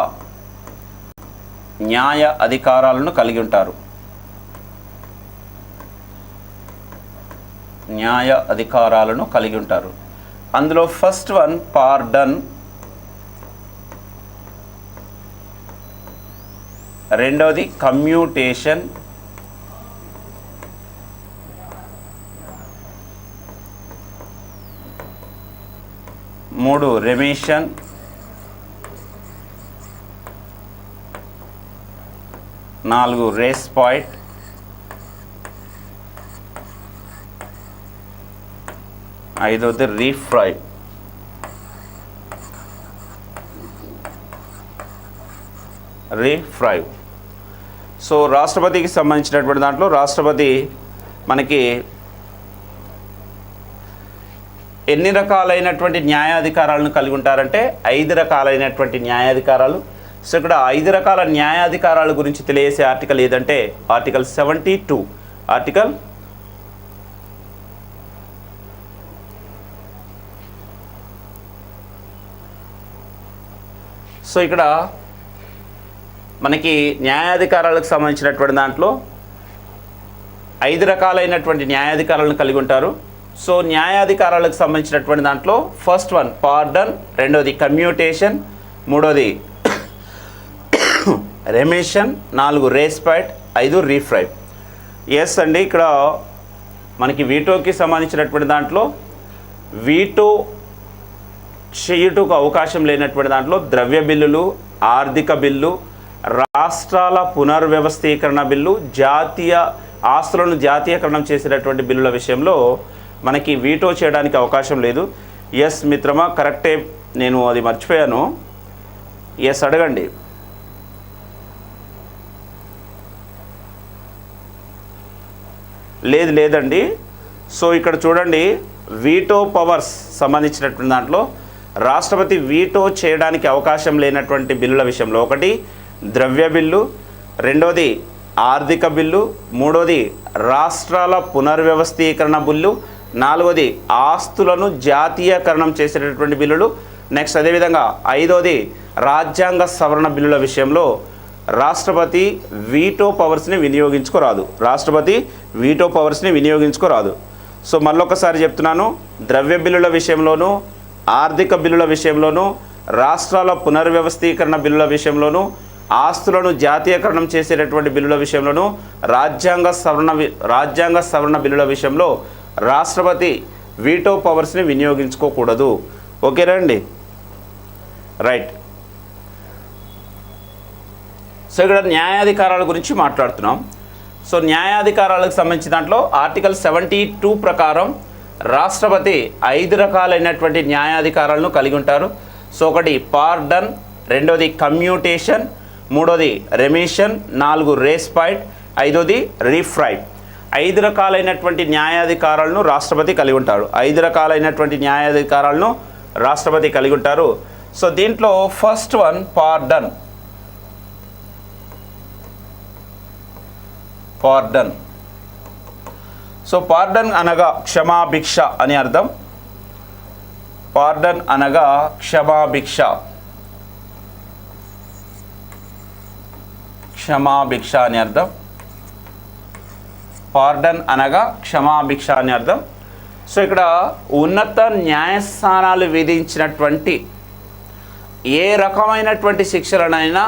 న్యాయ అధికారాలను కలిగి ఉంటారు. అందులో ఫస్ట్ వన్ పార్డన్, రెండవది కమ్యూటేషన్, 3 రెమిషన్, 4 రెస్పైట్, 5వది రీఫ్రైవ్. సో రాష్ట్రపతికి సంబంధించినటువంటి దాంట్లో రాష్ట్రపతి మనకి ఎన్ని రకాలైనటువంటి న్యాయాధికారాలను కలిగి ఉంటారంటే 5 రకాలైనటువంటి న్యాయాధికారాలు. సో ఇక్కడ 5 రకాల న్యాయాధికారాల గురించి తెలియజేసే ఆర్టికల్ ఏదంటే ఆర్టికల్ 72. ఆర్టికల్ సో ఇక్కడ మనకి న్యాయాధికారాలకు సంబంధించినటువంటి దాంట్లో 5 రకాలైనటువంటి న్యాయాధికారాలను కలిగి ఉంటారు. సో న్యాయాధికారాలకు సంబంధించినటువంటి దాంట్లో ఫస్ట్ వన్ పార్డన్, రెండోది కమ్యూటేషన్, మూడోది రెమిషన్, 4 రెస్పైట్, 5 రీఫ్రైవ్. ఎస్ అండి, ఇక్కడ మనకి వీటోకి సంబంధించినటువంటి దాంట్లో వీటో చేయుటకు అవకాశం లేనటువంటి దాంట్లో ద్రవ్య బిల్లులు, ఆర్థిక బిల్లు, రాష్ట్రాల పునర్వ్యవస్థీకరణ బిల్లు, జాతీయ ఆస్తులను జాతీయకరణం చేసేటటువంటి బిల్లుల విషయంలో మనకి వీటో చేయడానికి అవకాశం లేదు. ఎస్ మిత్రమా, కరెక్టే, నేను అది మర్చిపోయాను. ఎస్ అడగండి. లేదండి. సో ఇక్కడ చూడండి, వీటో పవర్స్ సంబంధించినటువంటి దాంట్లో రాష్ట్రపతి వీటో చేయడానికి అవకాశం లేనటువంటి బిల్లుల విషయంలో ఒకటి ద్రవ్య బిల్లు, రెండోది ఆర్థిక బిల్లు, మూడోది రాష్ట్రాల పునర్వ్యవస్థీకరణ బిల్లు, 4వది ఆస్తులను జాతీయకరణం చేసేటటువంటి బిల్లులు. నెక్స్ట్ అదేవిధంగా 5వది రాజ్యాంగ సవరణ బిల్లుల విషయంలో రాష్ట్రపతి వీటో పవర్స్ని వినియోగించుకోరాదు. సో మళ్ళొకసారి చెప్తున్నాను, ద్రవ్య బిల్లుల విషయంలోనూ, ఆర్థిక బిల్లుల విషయంలోనూ, రాష్ట్రాల పునర్వ్యవస్థీకరణ బిల్లుల విషయంలోనూ, ఆస్తులను జాతీయకరణం చేసేటటువంటి బిల్లుల విషయంలోనూ, రాజ్యాంగ సవరణ బిల్లుల విషయంలో రాష్ట్రపతి వీటో పవర్స్ని వినియోగించుకోకూడదు. ఓకేనా అండి? రైట్. సో ఇక్కడ న్యాయాధికారాల గురించి మాట్లాడుతున్నాం. సో న్యాయాధికారాలకు సంబంధించిన దాంట్లో ఆర్టికల్ 72 ప్రకారం రాష్ట్రపతి 5 రకాలైనటువంటి న్యాయాధికారాలను కలిగి ఉంటారు. సో ఒకటి పార్డన్, రెండోది కమ్యూటేషన్, మూడోది రెమిషన్, 4 రెస్పైట్, 5వది రీఫ్రైవ్. 5 రకాలైనటువంటి న్యాయాధికారాలను రాష్ట్రపతి కలిగి ఉంటారు. 5 రకాలైనటువంటి న్యాయాధికారాలను రాష్ట్రపతి కలిగి ఉంటారు. సో దీంట్లో first one pardon. So pardon అనగా క్షమాభిక్ష అని అర్థం. పార్డన్ అనగా క్షమాభిక్ష అని అర్థం. పార్డన్ అనగా క్షమాభిక్ష అని అర్థం. సో ఇక్కడ ఉన్నత న్యాయస్థానాలు విధించినటువంటి ఏ రకమైనటువంటి శిక్షలనైనా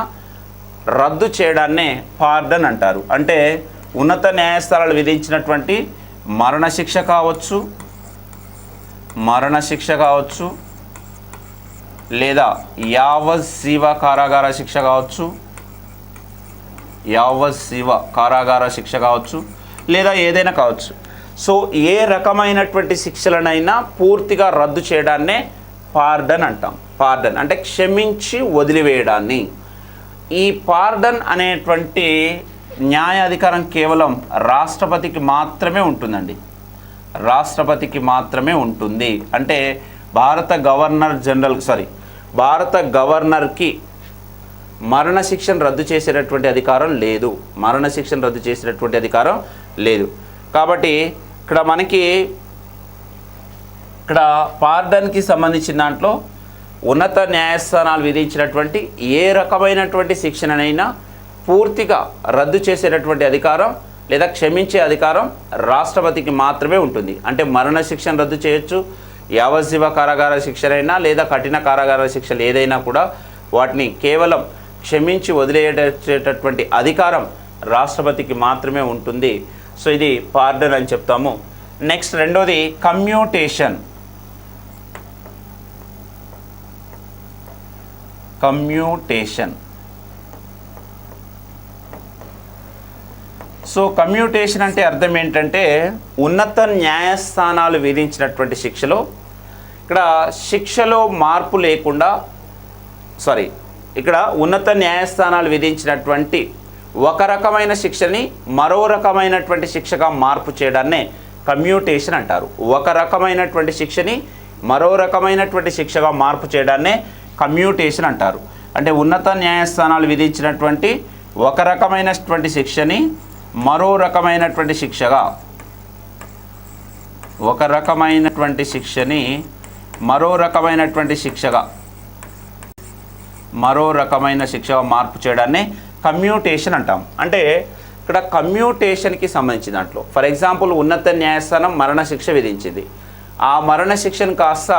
రద్దు చేయడాన్నే పార్డన్ అంటారు. అంటే ఉన్నత న్యాయస్థానాలు విధించినటువంటి మరణశిక్ష కావచ్చు, లేదా యావజ్జీవ కారాగార శిక్ష కావచ్చు, లేదా ఏదైనా కావచ్చు. సో ఏ రకమైనటువంటి శిక్షలనైనా పూర్తిగా రద్దు చేయడాన్నే పార్డన్ అంటాం. పార్డన్ అంటే క్షమించి వదిలివేయడాన్ని. ఈ పార్డన్ అనేటువంటి న్యాయాధికారం కేవలం రాష్ట్రపతికి మాత్రమే ఉంటుందండి. రాష్ట్రపతికి మాత్రమే ఉంటుంది. అంటే భారత గవర్నర్కి మరణశిక్షను రద్దు చేసేటటువంటి అధికారం లేదు. కాబట్టి ఇక్కడ పార్డన్కి సంబంధించిన దాంట్లో ఉన్నత న్యాయస్థానాలు విధించినటువంటి ఏ రకమైనటువంటి శిక్షణనైనా పూర్తిగా రద్దు చేసేటటువంటి అధికారం లేదా క్షమించే అధికారం రాష్ట్రపతికి మాత్రమే ఉంటుంది. అంటే మరణశిక్షను రద్దు చేయొచ్చు, యావజ్జీవ కారాగార శిక్షనైనా లేదా కఠిన కారాగార శిక్షలు ఏదైనా కూడా వాటిని కేవలం క్షమించి వదిలేటటువంటి అధికారం రాష్ట్రపతికి మాత్రమే ఉంటుంది. సో ఇది పార్డన్ అని చెప్తాము. నెక్స్ట్ రెండోది కమ్యూటేషన్. కమ్యూటేషన్. సో కమ్యూటేషన్ అంటే అర్థం ఏంటంటే ఉన్నత న్యాయస్థానాలు విధించినటువంటి శిక్షలో ఇక్కడ శిక్షలో మార్పు లేకుండా ఇక్కడ ఉన్నత న్యాయస్థానాలు విధించినటువంటి ఒక రకమైన శిక్షని మరో రకమైనటువంటి శిక్షగా మార్పు చేయడాన్నే కమ్యూటేషన్ అంటారు. ఒక రకమైనటువంటి శిక్షని మరో రకమైనటువంటి శిక్షగా మార్పు చేయడాన్నే కమ్యూటేషన్ అంటారు. అంటే ఉన్నత న్యాయస్థానాలు విధించినటువంటి ఒక రకమైనటువంటి శిక్షని మరో రకమైనటువంటి శిక్షగా, ఒక రకమైనటువంటి శిక్షని మరో రకమైనటువంటి శిక్షగా మార్పు చేయడాన్ని కమ్యూటేషన్ అంటాం. అంటే ఇక్కడ కమ్యూటేషన్కి సంబంధించిన దాంట్లో ఫర్ ఎగ్జాంపుల్ ఉన్నత న్యాయస్థానం మరణశిక్ష విధించింది. ఆ మరణశిక్షను కాస్త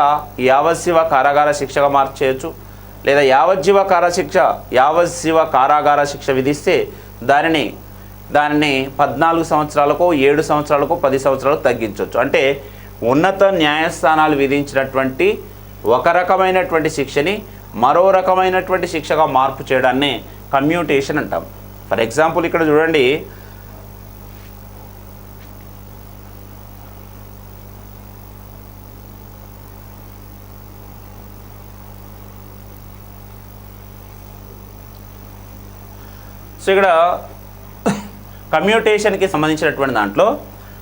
యావజ్జీవ కారాగార శిక్షగా మార్చేయచ్చు, లేదా యావజ్జీవ కారాగార శిక్ష విధిస్తే దానిని 14 సంవత్సరాలకు 7 సంవత్సరాలకు 10 సంవత్సరాలకు తగ్గించవచ్చు. అంటే ఉన్నత న్యాయస్థానాలు విధించినటువంటి ఒక రకమైనటువంటి శిక్షని మరో రకమైనటువంటి శిక్షగా మార్పు చేయడాన్ని కమ్యూటేషన్ అంటాం. ఫర్ ఎగ్జాంపుల్ ఇక్కడ చూడండి, సో ఇక్కడ కమ్యూటేషన్కి సంబంధించినటువంటి దాంట్లో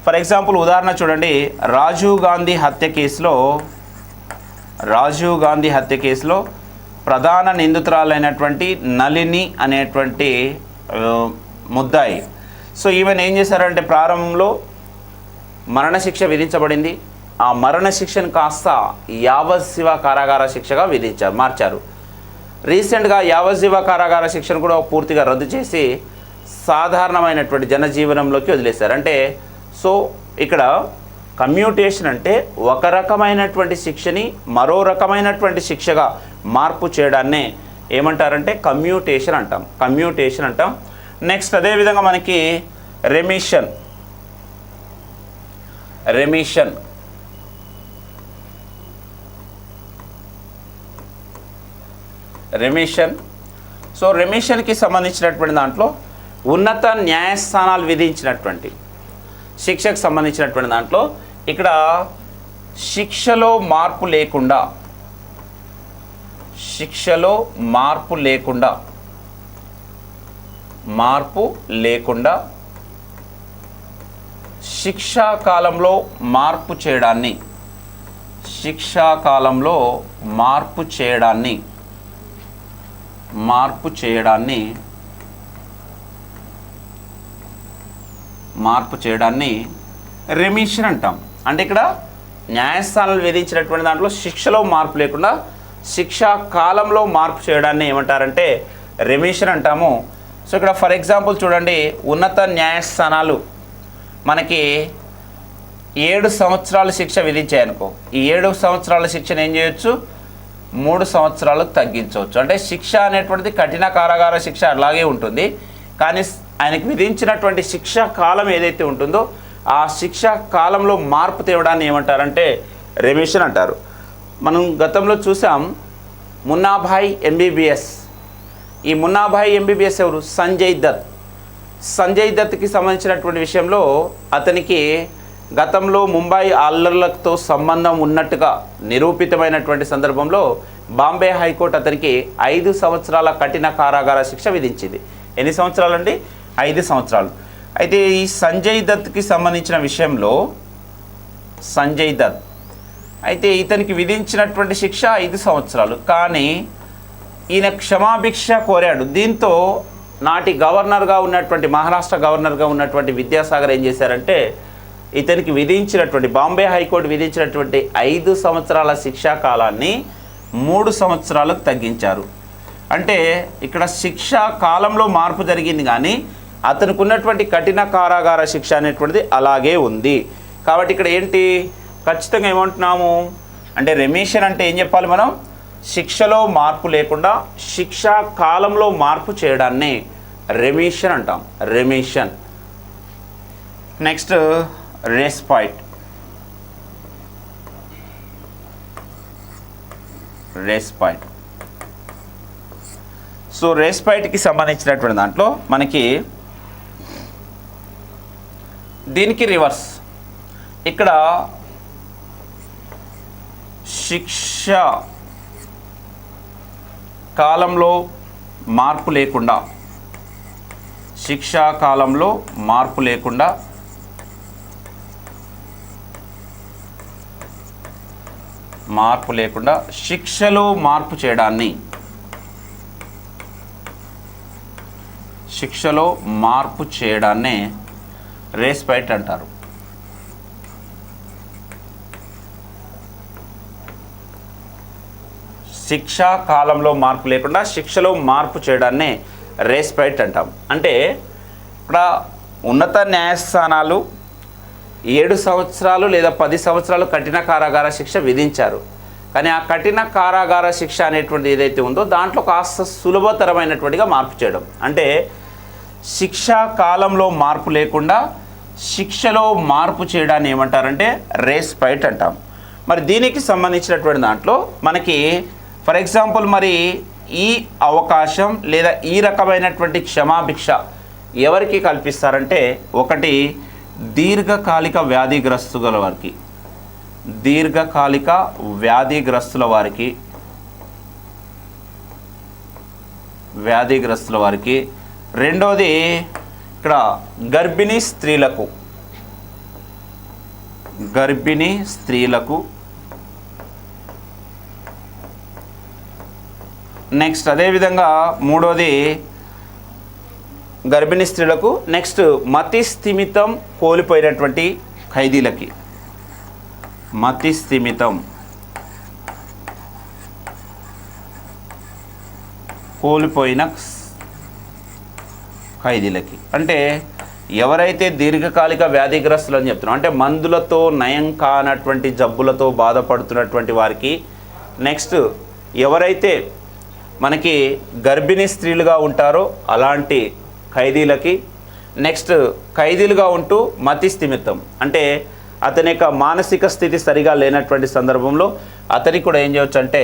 ఫర్ ఎగ్జాంపుల్ ఉదాహరణ చూడండి, రాజీవ్ గాంధీ హత్య కేసులో ప్రధాన నిందితురాలైనటువంటి నళిని అనేటువంటి ముద్దాయి. సో ఈవెన్ ఏం చేశారంటే ప్రారంభంలో మరణశిక్ష విధించబడింది. ఆ మరణశిక్షను కాస్త యావజ్జీవ కారాగార శిక్షగా మార్చారు. రీసెంట్గా యావజ్జీవ కారాగార శిక్షను కూడా పూర్తిగా రద్దు చేసి సాధారణమైనటువంటి జనజీవనంలోకి వదిలేశారు. అంటే సో ఇక్కడ కమ్యూటేషన్ అంటే ఒక రకమైనటువంటి శిక్షని మరో రకమైనటువంటి శిక్షగా మార్పు చేయడాన్నే ఏమంటారంటే కమ్యూటేషన్ అంటాం. నెక్స్ట్ అదేవిధంగా మనకి రెమిషన్. సో రెమిషన్కి సంబంధించినటువంటి దాంట్లో ఉన్నత న్యాయస్థానాలు విధించినటువంటి శిక్షకు సంబంధించినటువంటి దాంట్లో ఇక్కడ శిక్షలో మార్పు లేకుండా శిక్షాకాలంలో మార్పు చేయడాన్ని రెమిషన్ అంటాం. అంటే ఇక్కడ న్యాయస్థానాలు విధించినటువంటి దాంట్లో శిక్షలో మార్పు లేకుండా శిక్షా కాలంలో మార్పు చేయడాన్ని ఏమంటారంటే రెమిషన్ అంటాము. సో ఇక్కడ ఫర్ ఎగ్జాంపుల్ చూడండి, ఉన్నత న్యాయస్థానాలు మనకి 7 సంవత్సరాల శిక్ష విధించాయనుకో, ఈ 7 సంవత్సరాల శిక్షను ఏం చేయొచ్చు, 3 సంవత్సరాలకు తగ్గించవచ్చు. అంటే శిక్ష అనేటువంటిది కఠిన కారాగార శిక్ష అలాగే ఉంటుంది, కానీ ఆయనకు విధించినటువంటి శిక్షా కాలం ఏదైతే ఉంటుందో ఆ శిక్షా కాలంలో మార్పు తేవడాన్ని ఏమంటారంటే రెమిషన్ అంటారు. మనం గతంలో చూసాం మున్నాభాయ్ ఎంబీబీఎస్. ఈ మున్నాభాయ్ ఎంబీబీఎస్ ఎవరు? సంజయ్ దత్కి సంబంధించినటువంటి విషయంలో అతనికి గతంలో ముంబై అల్లర్లతో సంబంధం ఉన్నట్టుగా నిరూపితమైనటువంటి సందర్భంలో బాంబే హైకోర్టు అతనికి 5 సంవత్సరాల కఠిన కారాగార శిక్ష విధించింది. ఎన్ని సంవత్సరాలండి? 5 సంవత్సరాలు. అయితే ఈ సంజయ్ దత్కి సంబంధించిన విషయంలో అయితే ఇతనికి విధించినటువంటి శిక్ష 5 సంవత్సరాలు, కానీ ఈయన క్షమాభిక్ష కోరాడు. దీంతో నాటి గవర్నర్గా ఉన్నటువంటి మహారాష్ట్ర గవర్నర్గా ఉన్నటువంటి విద్యాసాగర్ ఏం చేశారంటే ఇతనికి విధించినటువంటి బాంబే హైకోర్టు విధించినటువంటి 5 సంవత్సరాల శిక్షా కాలాన్ని 3 సంవత్సరాలకు తగ్గించారు. అంటే ఇక్కడ శిక్షా కాలంలో మార్పు జరిగింది, కానీ అతనికి ఉన్నటువంటి కఠిన కారాగార శిక్ష అనేటువంటిది అలాగే ఉంది. కాబట్టి ఇక్కడ ఏంటి ఖచ్చితంగా ఏమంటున్నాము అంటే రెమిషన్ అంటే ఏం చెప్పాలి మనం? శిక్షలో మార్పు లేకుండా శిక్షా కాలంలో మార్పు చేయడాన్ని రెమిషన్ అంటాం. రెమిషన్. Next respite. సో రెస్పైట్కి సంబంధించినటువంటి దాంట్లో మనకి దీనికి రివర్స్, ఇక్కడ శిక్ష కాలంలో మార్పు లేకుండా, శిక్షా కాలంలో మార్పు లేకుండా శిక్షలో మార్పు చేయడాన్ని, రెస్పైట్ అంటారు. శిక్షా కాలంలో మార్పు లేకుండా శిక్షలో మార్పు చేయడాన్నే రెస్పైట్ అంటాం. అంటే ఇక్కడ ఉన్నత న్యాయస్థానాలు 7 సంవత్సరాలు లేదా 10 సంవత్సరాలు కఠిన కారాగార శిక్ష విధించారు. కానీ ఆ కఠిన కారాగార శిక్ష అనేటువంటి ఏదైతే ఉందో దాంట్లో కాస్త సులభతరమైనటువంటిగా మార్పు చేయడం. అంటే శిక్షా కాలంలో మార్పు లేకుండా శిక్షలో మార్పు చేయడాన్ని ఏమంటారంటే రెస్పైట్ అంటాం. మరి దీనికి సంబంధించినటువంటి దాంట్లో మనకి ఫర్ ఎగ్జాంపుల్ మరి ఈ అవకాశం లేదా ఈ రకమైనటువంటి క్షమాభిక్ష ఎవరికి కల్పిస్తారంటే, ఒకటి దీర్ఘకాలిక వ్యాధిగ్రస్తుల వారికి, రెండోది ఇక్కడ గర్భిణీ స్త్రీలకు, నెక్స్ట్ అదేవిధంగా మూడోది గర్భిణీ స్త్రీలకు, నెక్స్ట్ మతి స్థిమితం కోల్పోయినటువంటి ఖైదీలకి, అంటే ఎవరైతే దీర్ఘకాలిక వ్యాధిగ్రస్తులు అని చెప్తున్నాం, అంటే మందులతో నయం కానటువంటి జబ్బులతో బాధపడుతున్నటువంటి వారికి, నెక్స్ట్ ఎవరైతే మనకి గర్భిణీ స్త్రీలుగా ఉంటారో అలాంటి ఖైదీలకి, నెక్స్ట్ ఖైదీలుగా ఉంటూ మతి స్థిమితం అంటే అతని యొక్క మానసిక స్థితి సరిగా లేనటువంటి సందర్భంలో అతనికి కూడా ఏం చేయవచ్చు అంటే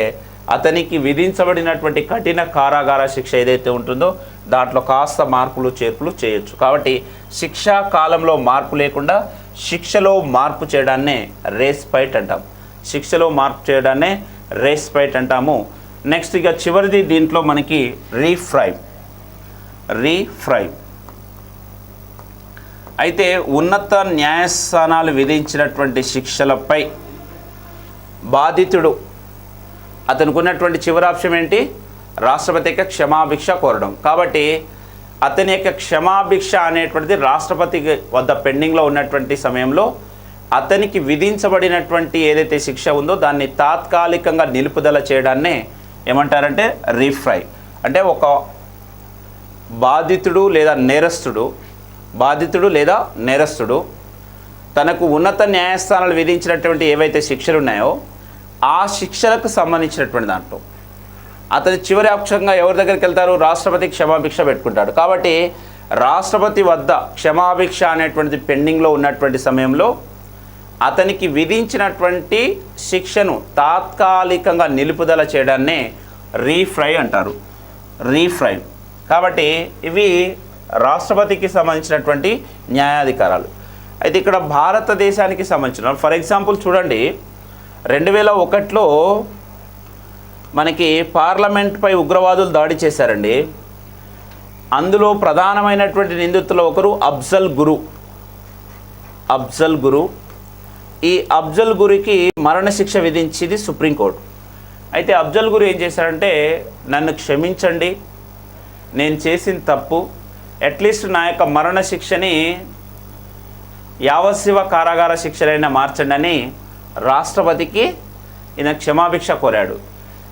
అతనికి విధించబడినటువంటి కఠిన కారాగార శిక్ష ఏదైతే ఉంటుందో దాంట్లో కాస్త మార్పులు చేర్పులు చేయొచ్చు. కాబట్టి శిక్షా కాలంలో మార్పు లేకుండా శిక్షలో మార్పు చేయడాన్నే రెస్పైట్ అంటాము. నెక్స్ట్ ఇక చివరిది దీంట్లో మనకి రీఫ్రైవ్. అయితే ఉన్నత న్యాయస్థానాలు విధించినటువంటి శిక్షలపై బాధితుడు అతనికి ఉన్నటువంటి చివరి ఆప్షన్ ఏంటి? రాష్ట్రపతి యొక్క క్షమాభిక్ష కోరడం. కాబట్టి అతని యొక్క క్షమాభిక్ష అనేటువంటిది రాష్ట్రపతి వద్ద పెండింగ్లో ఉన్నటువంటి సమయంలో అతనికి విధించబడినటువంటి ఏదైతే శిక్ష ఉందో దాన్ని తాత్కాలికంగా నిలుపుదల చేయడాన్నే ఏమంటారంటే రీఫ్రైవ్. అంటే ఒక బాధితుడు లేదా నేరస్తుడు తనకు ఉన్నత న్యాయస్థానాలు విధించినటువంటి ఏవైతే శిక్షలు ఉన్నాయో ఆ శిక్షలకు సంబంధించినటువంటి దాంట్లో అతని చివరి ఆప్షన్గా ఎవరి దగ్గరికి వెళ్తారు? రాష్ట్రపతి క్షమాభిక్ష పెట్టుకుంటాడు. కాబట్టి రాష్ట్రపతి వద్ద క్షమాభిక్ష అనేటువంటిది పెండింగ్లో ఉన్నటువంటి సమయంలో అతనికి విధించినటువంటి శిక్షను తాత్కాలికంగా నిలుపుదల చేయడాన్నే రీఫ్రైవ్ అంటారు. కాబట్టి ఇవి రాష్ట్రపతికి సంబంధించినటువంటి న్యాయాధికారాలు. అయితే ఇక్కడ భారతదేశానికి సంబంధించిన ఫర్ ఎగ్జాంపుల్ చూడండి, 2001లో మనకి పార్లమెంట్పై ఉగ్రవాదులు దాడి చేశారండి. అందులో ప్రధానమైనటువంటి నిందితులు ఒకరు అఫ్జల్ గురు. ఈ అఫ్జల్ గురికి మరణశిక్ష విధించింది సుప్రీంకోర్టు. అయితే అఫ్జల్ గురు ఏం చేశారంటే, నన్ను క్షమించండి, నేను చేసిన తప్పు, అట్లీస్ట్ నా యొక్క మరణశిక్షని యావజ్జీవ కారాగార శిక్షనైనా మార్చండి అని రాష్ట్రపతికి ఈయన క్షమాభిక్ష కోరాడు.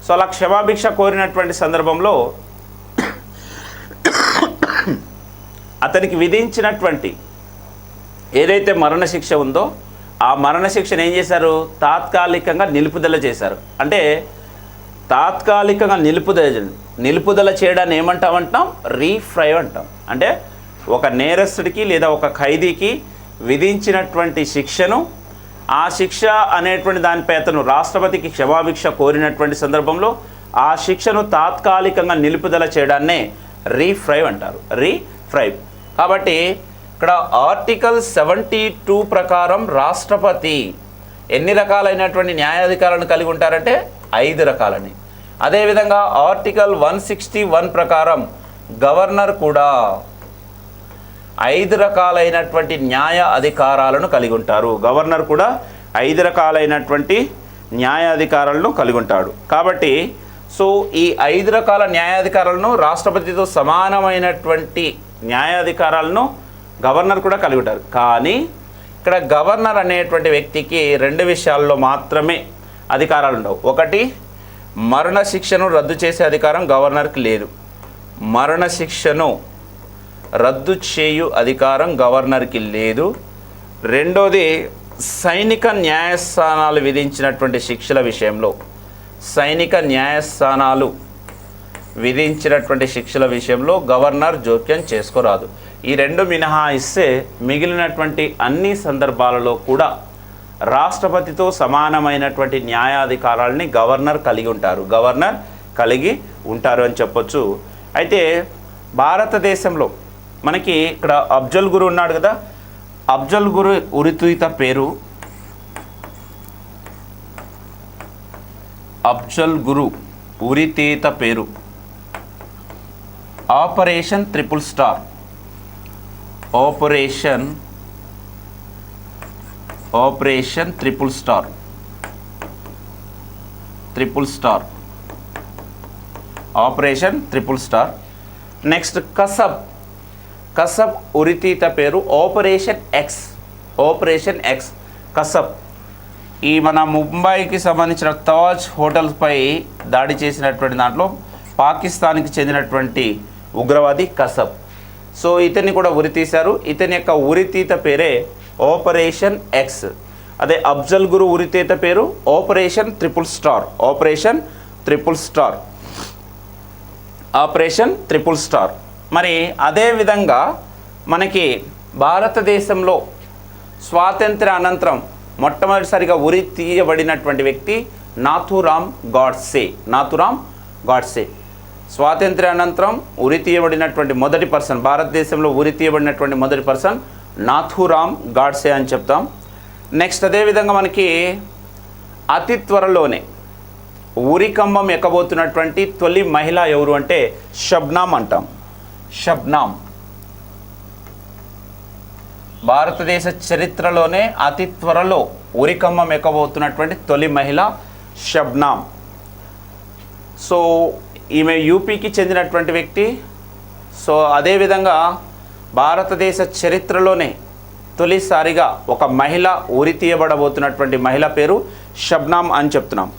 సో అలా క్షమాభిక్ష కోరినటువంటి సందర్భంలో అతనికి విధించినటువంటి ఏదైతే మరణశిక్ష ఉందో ఆ మరణశిక్షను ఏం చేశారు? తాత్కాలికంగా నిలుపుదల చేశారు. అంటే తాత్కాలికంగా నిలుపుదల చేయడాన్ని ఏమంటామంటాం? రీఫ్రైవ్ అంటాం. అంటే ఒక నేరస్తుడికి లేదా ఒక ఖైదీకి విధించినటువంటి శిక్షను ఆ శిక్ష అనేటువంటి దానిపై అతను రాష్ట్రపతికి క్షమాభిక్ష కోరినటువంటి సందర్భంలో ఆ శిక్షను తాత్కాలికంగా నిలుపుదల చేయడాన్నే రీఫ్రైవ్ అంటారు. రీఫ్రైవ్. కాబట్టి ఇక్కడ ఆర్టికల్ 72 ప్రకారం రాష్ట్రపతి ఎన్ని రకాలైనటువంటి న్యాయాధికారాలను కలిగి ఉంటారంటే 5 రకాలని. అదేవిధంగా ఆర్టికల్ 161 ప్రకారం గవర్నర్ కూడా 5 రకాలైనటువంటి న్యాయ అధికారాలను కలిగి ఉంటారు. గవర్నర్ కూడా 5 రకాలైనటువంటి న్యాయాధికారాలను కలిగి ఉంటాడు. కాబట్టి సో ఈ 5 రకాల న్యాయాధికారాలను రాష్ట్రపతితో సమానమైనటువంటి న్యాయాధికారాలను గవర్నర్ కూడా కలిగి ఉంటారు. కానీ ఇక్కడ గవర్నర్ అనేటువంటి వ్యక్తికి 2 విషయాల్లో మాత్రమే అధికారాలు ఉండవు. ఒకటి, మరణశిక్షను రద్దు చేసే అధికారం గవర్నర్కి లేదు. మరణశిక్షను రద్దు చేయు అధికారం గవర్నర్కి లేదు. రెండోది, సైనిక న్యాయస్థానాలు విధించినటువంటి శిక్షల విషయంలో సైనిక న్యాయస్థానాలు విధించినటువంటి శిక్షల విషయంలో గవర్నర్ జోక్యం చేసుకోరాదు. ఈ 2 మినహాయిస్తే మిగిలినటువంటి అన్ని సందర్భాలలో కూడా రాష్ట్రపతితో సమానమైనటువంటి న్యాయాధికారాలని గవర్నర్ కలిగి ఉంటారు అని చెప్పొచ్చు. అయితే భారతదేశంలో మనకి ఇక్కడ అఫ్జల్ గురు ఉన్నాడు కదా, అఫ్జల్ గురు ఉరితీత పేరు అఫ్జల్ గురు ఉరితీత పేరు operation triple star. Operation triple star. Operation triple star. Next Kasab ఉరితీత పేరు ఆపరేషన్ ఎక్స్. కసబ్ ఈ మన ముంబైకి సంబంధించిన తాజ్ హోటల్పై దాడి చేసినటువంటి దాంట్లో పాకిస్తాన్కి చెందినటువంటి ఉగ్రవాది కసబ్. సో ఇతన్ని కూడా ఉరితీశారు. ఇతని యొక్క ఉరితీత పేరే ఆపరేషన్ ఎక్స్. అదే అఫ్జల్ గురు ఉరితీత పేరు ఆపరేషన్ ట్రిపుల్ స్టార్. మరి అదేవిధంగా మనకి భారతదేశంలో స్వాతంత్ర్య అనంతరం మొట్టమొదటిసారిగా ఉరి తీయబడినటువంటి వ్యక్తి నాథూరామ్ గాడ్సే. స్వాతంత్ర్య అనంతరం ఉరి తీయబడినటువంటి మొదటి పర్సన్, భారతదేశంలో ఉరి తీయబడినటువంటి మొదటి పర్సన్ నాథూరామ్ గాడ్సే అని చెప్తాం. నెక్స్ట్ అదేవిధంగా మనకి అతి త్వరలోనే ఉరికంబం ఎక్కబోతున్నటువంటి తొలి మహిళ ఎవరు అంటే షబ్నామ్ అంటాం. భారతదేశ చరిత్రలోనే అతి త్వరలో ఉరికంబం ఎక్కబోతున్నటువంటి తొలి మహిళ షబ్నామ్. సో ఈమె యూపీకి చెందినటువంటి వ్యక్తి. సో అదేవిధంగా భారతదేశ చరిత్రలోనే తొలిసారిగా ఒక మహిళ ఉరి తీయబడబోతున్నటువంటి మహిళ పేరు షబ్నామ్ అని చెప్తున్నాం.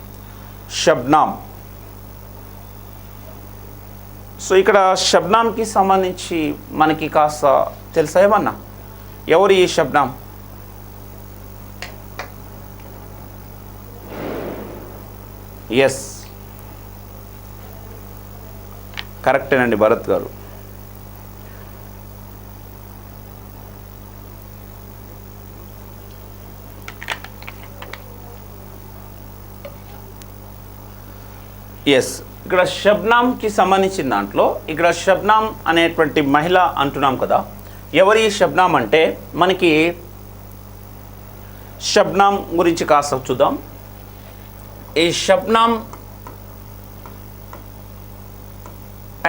సో ఇక్కడ షబ్నామ్కి సంబంధించి మనకి కాస్త తెలుసా ఏమన్నా? ఎవరు ఈ షబ్నామ్? ఎస్, కరెక్టేనండి భరత్ గారు. ఎస్, ఇక్కడ షబ్నామ్కి సంబంధించిన దాంట్లో ఇక్కడ షబ్నామ్ అనేటువంటి మహిళ అంటున్నాం కదా. ఎవరి షబ్నామ్ అంటే మనకి షబ్నామ్ గురించి కాస్త చూద్దాం. ఈ షబ్నామ్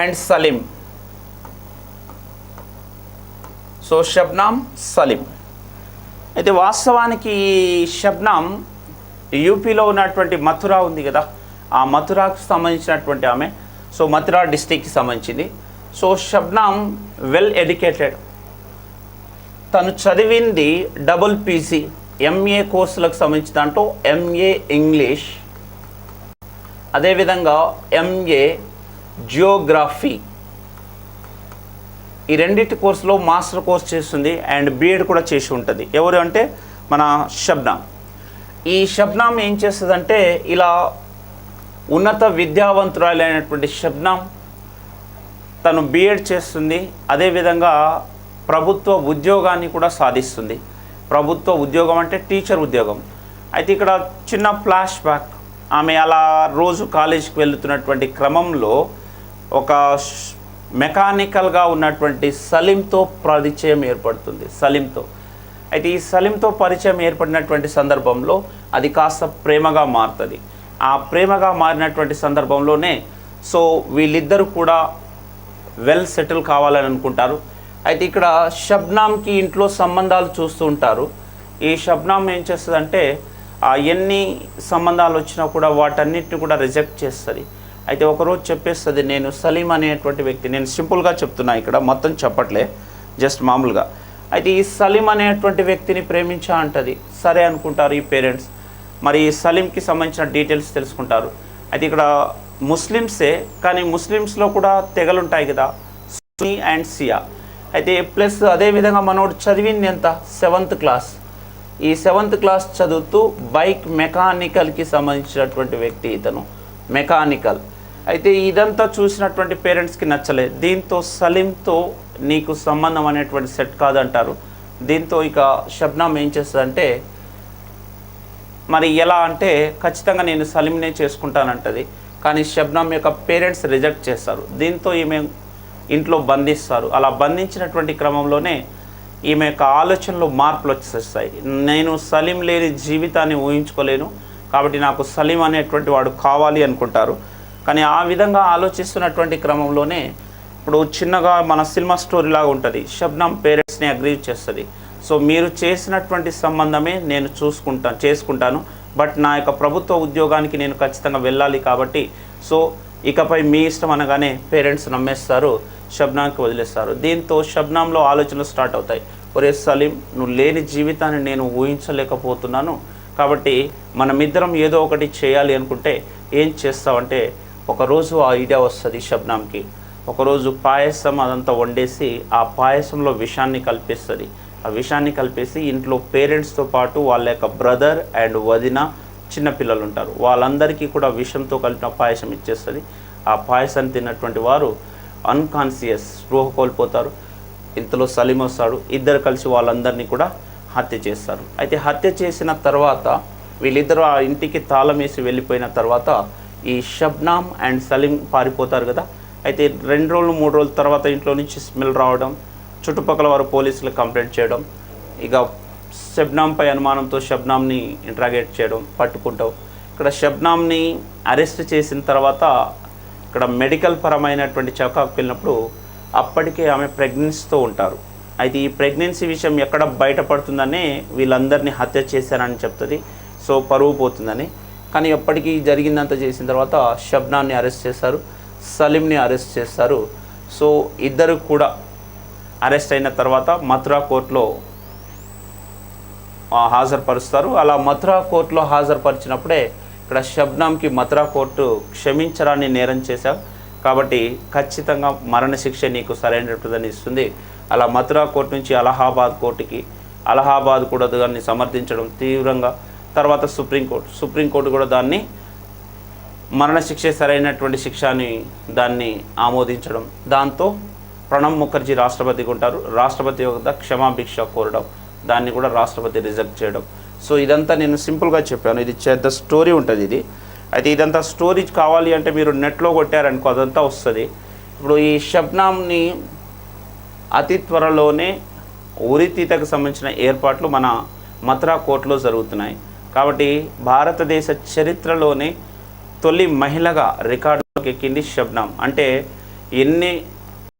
అండ్ సలీం. సో షబ్నామ్, సలీం అయితే వాస్తవానికి షబ్నామ్ యూపీలో ఉన్నటువంటి మథురా ఉంది కదా, ఆ మథురాకు సంబంధించినటువంటి ఆమె. సో మథురా డిస్టిక్కి సంబంధించింది. So Shabnam well educated. తను చదివింది డబుల్ పీజీ ఎంఏ కోర్సులకు సంబంధించిన దాంట్లో ఎంఏ ఇంగ్లీష్, అదేవిధంగా ఎంఏ జియోగ్రఫీ. ఈ రెండింటి కోర్సులో మాస్టర్ కోర్స్ చేస్తుంది అండ్ బీఎడ్ కూడా చేసి ఉంటుంది. ఎవరు అంటే మన షబ్నామ్. ఈ షబ్నామ్ ఏం చేస్తుందంటే ఇలా ఉన్నత విద్యావంతురాలైనటువంటి షబ్నామ్ తను బీఎడ్ చేస్తుంది. అదేవిధంగా ప్రభుత్వ ఉద్యోగాన్ని కూడా సాధిస్తుంది. ప్రభుత్వ ఉద్యోగం అంటే టీచర్ ఉద్యోగం. అయితే ఇక్కడ చిన్న ఫ్లాష్ బ్యాక్ ఆమె అలా రోజు కాలేజీకి వెళ్తున్నటువంటి క్రమంలో ఒక మెకానికల్గా ఉన్నటువంటి సలీంతో పరిచయం ఏర్పడుతుంది. సలీంతో అయితే ఈ సలీంతో పరిచయం ఏర్పడినటువంటి సందర్భంలో అది కాస్త ప్రేమగా మారుతుంది. ఆ ప్రేమగా మారినటువంటి సందర్భంలోనే సో వీళ్ళిద్దరూ కూడా వెల్ సెటిల్ కావాలని అనుకుంటారు. అయితే ఇక్కడ షబ్నామ్కి ఇంట్లో సంబంధాలు చూస్తూ ఉంటారు. ఈ షబ్నామ్ ఏం చేస్తుందంటే ఎన్ని సంబంధాలు వచ్చినా కూడా వాటన్నిటిని కూడా రిజెక్ట్ చేస్తుంది. అయితే ఒకరోజు చెప్పేస్తుంది, నేను సలీం అనేటువంటి వ్యక్తి, నేను సింపుల్గా చెప్తున్నా, ఇక్కడ మొత్తం చెప్పట్లే, జస్ట్ మామూలుగా. అయితే ఈ సలీం అనేటువంటి వ్యక్తిని ప్రేమించా అంటది. సరే అనుకుంటారు ఈ పేరెంట్స్. మరి సలీంకి సంబంధించిన డీటెయిల్స్ తెలుసుకుంటారు. అయితే ఇక్కడ ముస్లిమ్సే, కానీ ముస్లిమ్స్లో కూడా తెగలుంటాయి కదా, సున్నీ అండ్ సియా. అయితే ప్లస్ అదేవిధంగా మనోడు చదివింది ఎంత, 7th క్లాస్. ఈ 7th క్లాస్ చదువుతూ బైక్ మెకానికల్కి సంబంధించినటువంటి వ్యక్తి ఇతను, మెకానికల్. అయితే ఇదంతా చూసినటువంటి పేరెంట్స్కి నచ్చలేదు. దీంతో సలీంతో నీకు సంబంధం అనేటువంటి సెట్ కాదంటారు. దీంతో ఇక షబ్నామ్ ఏం చేస్తుందంటే, మరి ఎలా అంటే ఖచ్చితంగా నేను సలీంనే చేసుకుంటానంటది. కానీ షబ్నామ్ యొక్క పేరెంట్స్ రిజెక్ట్ చేస్తారు. దీంతో ఈమె ఇంట్లో బంధిస్తారు. అలా బంధించినటువంటి క్రమంలోనే ఈమె యొక్క ఆలోచనలో మార్పులు వచ్చేస్తాయి. నేను సలీం లేని జీవితాన్ని ఊహించుకోలేను, కాబట్టి నాకు సలీం అనేటువంటి వాడు కావాలి అనుకుంటారు. కానీ ఆ విధంగా ఆలోచిస్తున్నటువంటి క్రమంలోనే ఇప్పుడు చిన్నగా మన సినిమా స్టోరీ లాగా ఉంటుంది. షబ్నామ్ పేరెంట్స్ని అగ్రీ చేస్తుంది. సో మీరు చేసినటువంటి సంబంధమే నేను చేసుకుంటాను, బట్ నా యొక్క ప్రభుత్వ ఉద్యోగానికి నేను ఖచ్చితంగా వెళ్ళాలి, కాబట్టి సో ఇకపై మీ ఇష్టం అనగానే పేరెంట్స్ నమ్మేస్తారు, షబ్నామ్కి వదిలేస్తారు. దీంతో షబ్నామ్లో ఆలోచనలు స్టార్ట్ అవుతాయి. ఒరే సలీం, నువ్వు లేని జీవితాన్ని నేను ఊహించలేకపోతున్నాను, కాబట్టి మనమిద్దరం ఏదో ఒకటి చేయాలి అనుకుంటే ఏం చేస్తావంటే, ఒకరోజు ఆ ఐడియా వస్తుంది షబ్నామ్కి. ఒకరోజు పాయసం అదంతా వండేసి ఆ పాయసంలో విషాన్ని కల్పిస్తుంది. ఆ విషాన్ని కలిపేసి ఇంట్లో పేరెంట్స్తో పాటు వాళ్ళ యొక్క బ్రదర్ అండ్ వదిన చిన్నపిల్లలు ఉంటారు, వాళ్ళందరికీ కూడా విషంతో కలిపిన పాయసం ఇచ్చేస్తుంది. ఆ పాయసాన్ని తిన్నటువంటి వారు అన్కాన్షియస్, స్పృహ కోల్పోతారు. ఇంతలో సలీం వస్తాడు. ఇద్దరు కలిసి వాళ్ళందరినీ కూడా హత్య చేస్తారు. అయితే హత్య చేసిన తర్వాత వీళ్ళిద్దరూ ఆ ఇంటికి తాళం వేసి వెళ్ళిపోయిన తర్వాత ఈ షబ్నామ్ అండ్ సలీం పారిపోతారు కదా. అయితే 2 రోజులు 3 రోజుల తర్వాత ఇంట్లో నుంచి స్మెల్ రావడం, చుట్టుపక్కల వారు పోలీసులకు కంప్లైంట్ చేయడం, ఇక షబ్నామ్పై అనుమానంతో షబ్నామ్ని ఇంట్రాగేట్ చేయడం, పట్టుకుంటాం. ఇక్కడ షబ్నామ్ని అరెస్ట్ చేసిన తర్వాత ఇక్కడ మెడికల్ పరమైనటువంటి చెకప్కి వెళ్ళినప్పుడు అప్పటికే ఆమె ప్రెగ్నెన్సీతో ఉంటారు. అయితే ఈ ప్రెగ్నెన్సీ విషయం ఎక్కడ బయటపడుతుందని వీళ్ళందరినీ హత్య చేశారని చెప్తుంది. సో పరువు పోతుందని. కానీ ఎప్పటికీ జరిగిందంతా చేసిన తర్వాత షబ్నామ్ని అరెస్ట్ చేస్తారు, సలీంని అరెస్ట్ చేస్తారు. సో ఇద్దరు కూడా అరెస్ట్ అయిన తర్వాత మథురా కోర్టులో హాజరుపరుస్తారు. అలా మథురా కోర్టులో హాజరుపరిచినప్పుడే ఇక్కడ షబ్నామ్కి మథురా కోర్టు క్షమించరాని నేరం చేశావు, కాబట్టి ఖచ్చితంగా మరణశిక్ష నీకు సరైనటువంటిదని ఇస్తుంది. అలా మథురా కోర్టు నుంచి అలహాబాద్ కోర్టుకి, అలహాబాద్ కూడా దాన్ని సమర్థించడం తీవ్రంగా. తర్వాత సుప్రీంకోర్టు కూడా దాన్ని మరణశిక్ష సరైనటువంటి శిక్ష అని దాన్ని ఆమోదించడం. దాంతో ప్రణబ్ ముఖర్జీ రాష్ట్రపతిగా ఉంటారు. రాష్ట్రపతి వద్ద క్షమాభిక్ష కోరడం, దాన్ని కూడా రాష్ట్రపతి రిజెక్ట్ చేయడం. సో ఇదంతా నేను సింపుల్గా చెప్పాను. ఇది పెద్ద స్టోరీ ఉంటుంది ఇది. అయితే ఇదంతా స్టోరీ కావాలి అంటే మీరు నెట్లో కొట్టారనుకో అదంతా వస్తుంది. ఇప్పుడు ఈ షబ్నామ్ని అతి త్వరలోనే ఉరితీతకు సంబంధించిన ఏర్పాట్లు మన మథురా కోర్టులో జరుగుతున్నాయి. కాబట్టి భారతదేశ చరిత్రలోనే తొలి మహిళగా రికార్డులోకి ఎక్కింది షబ్నామ్. అంటే ఎన్ని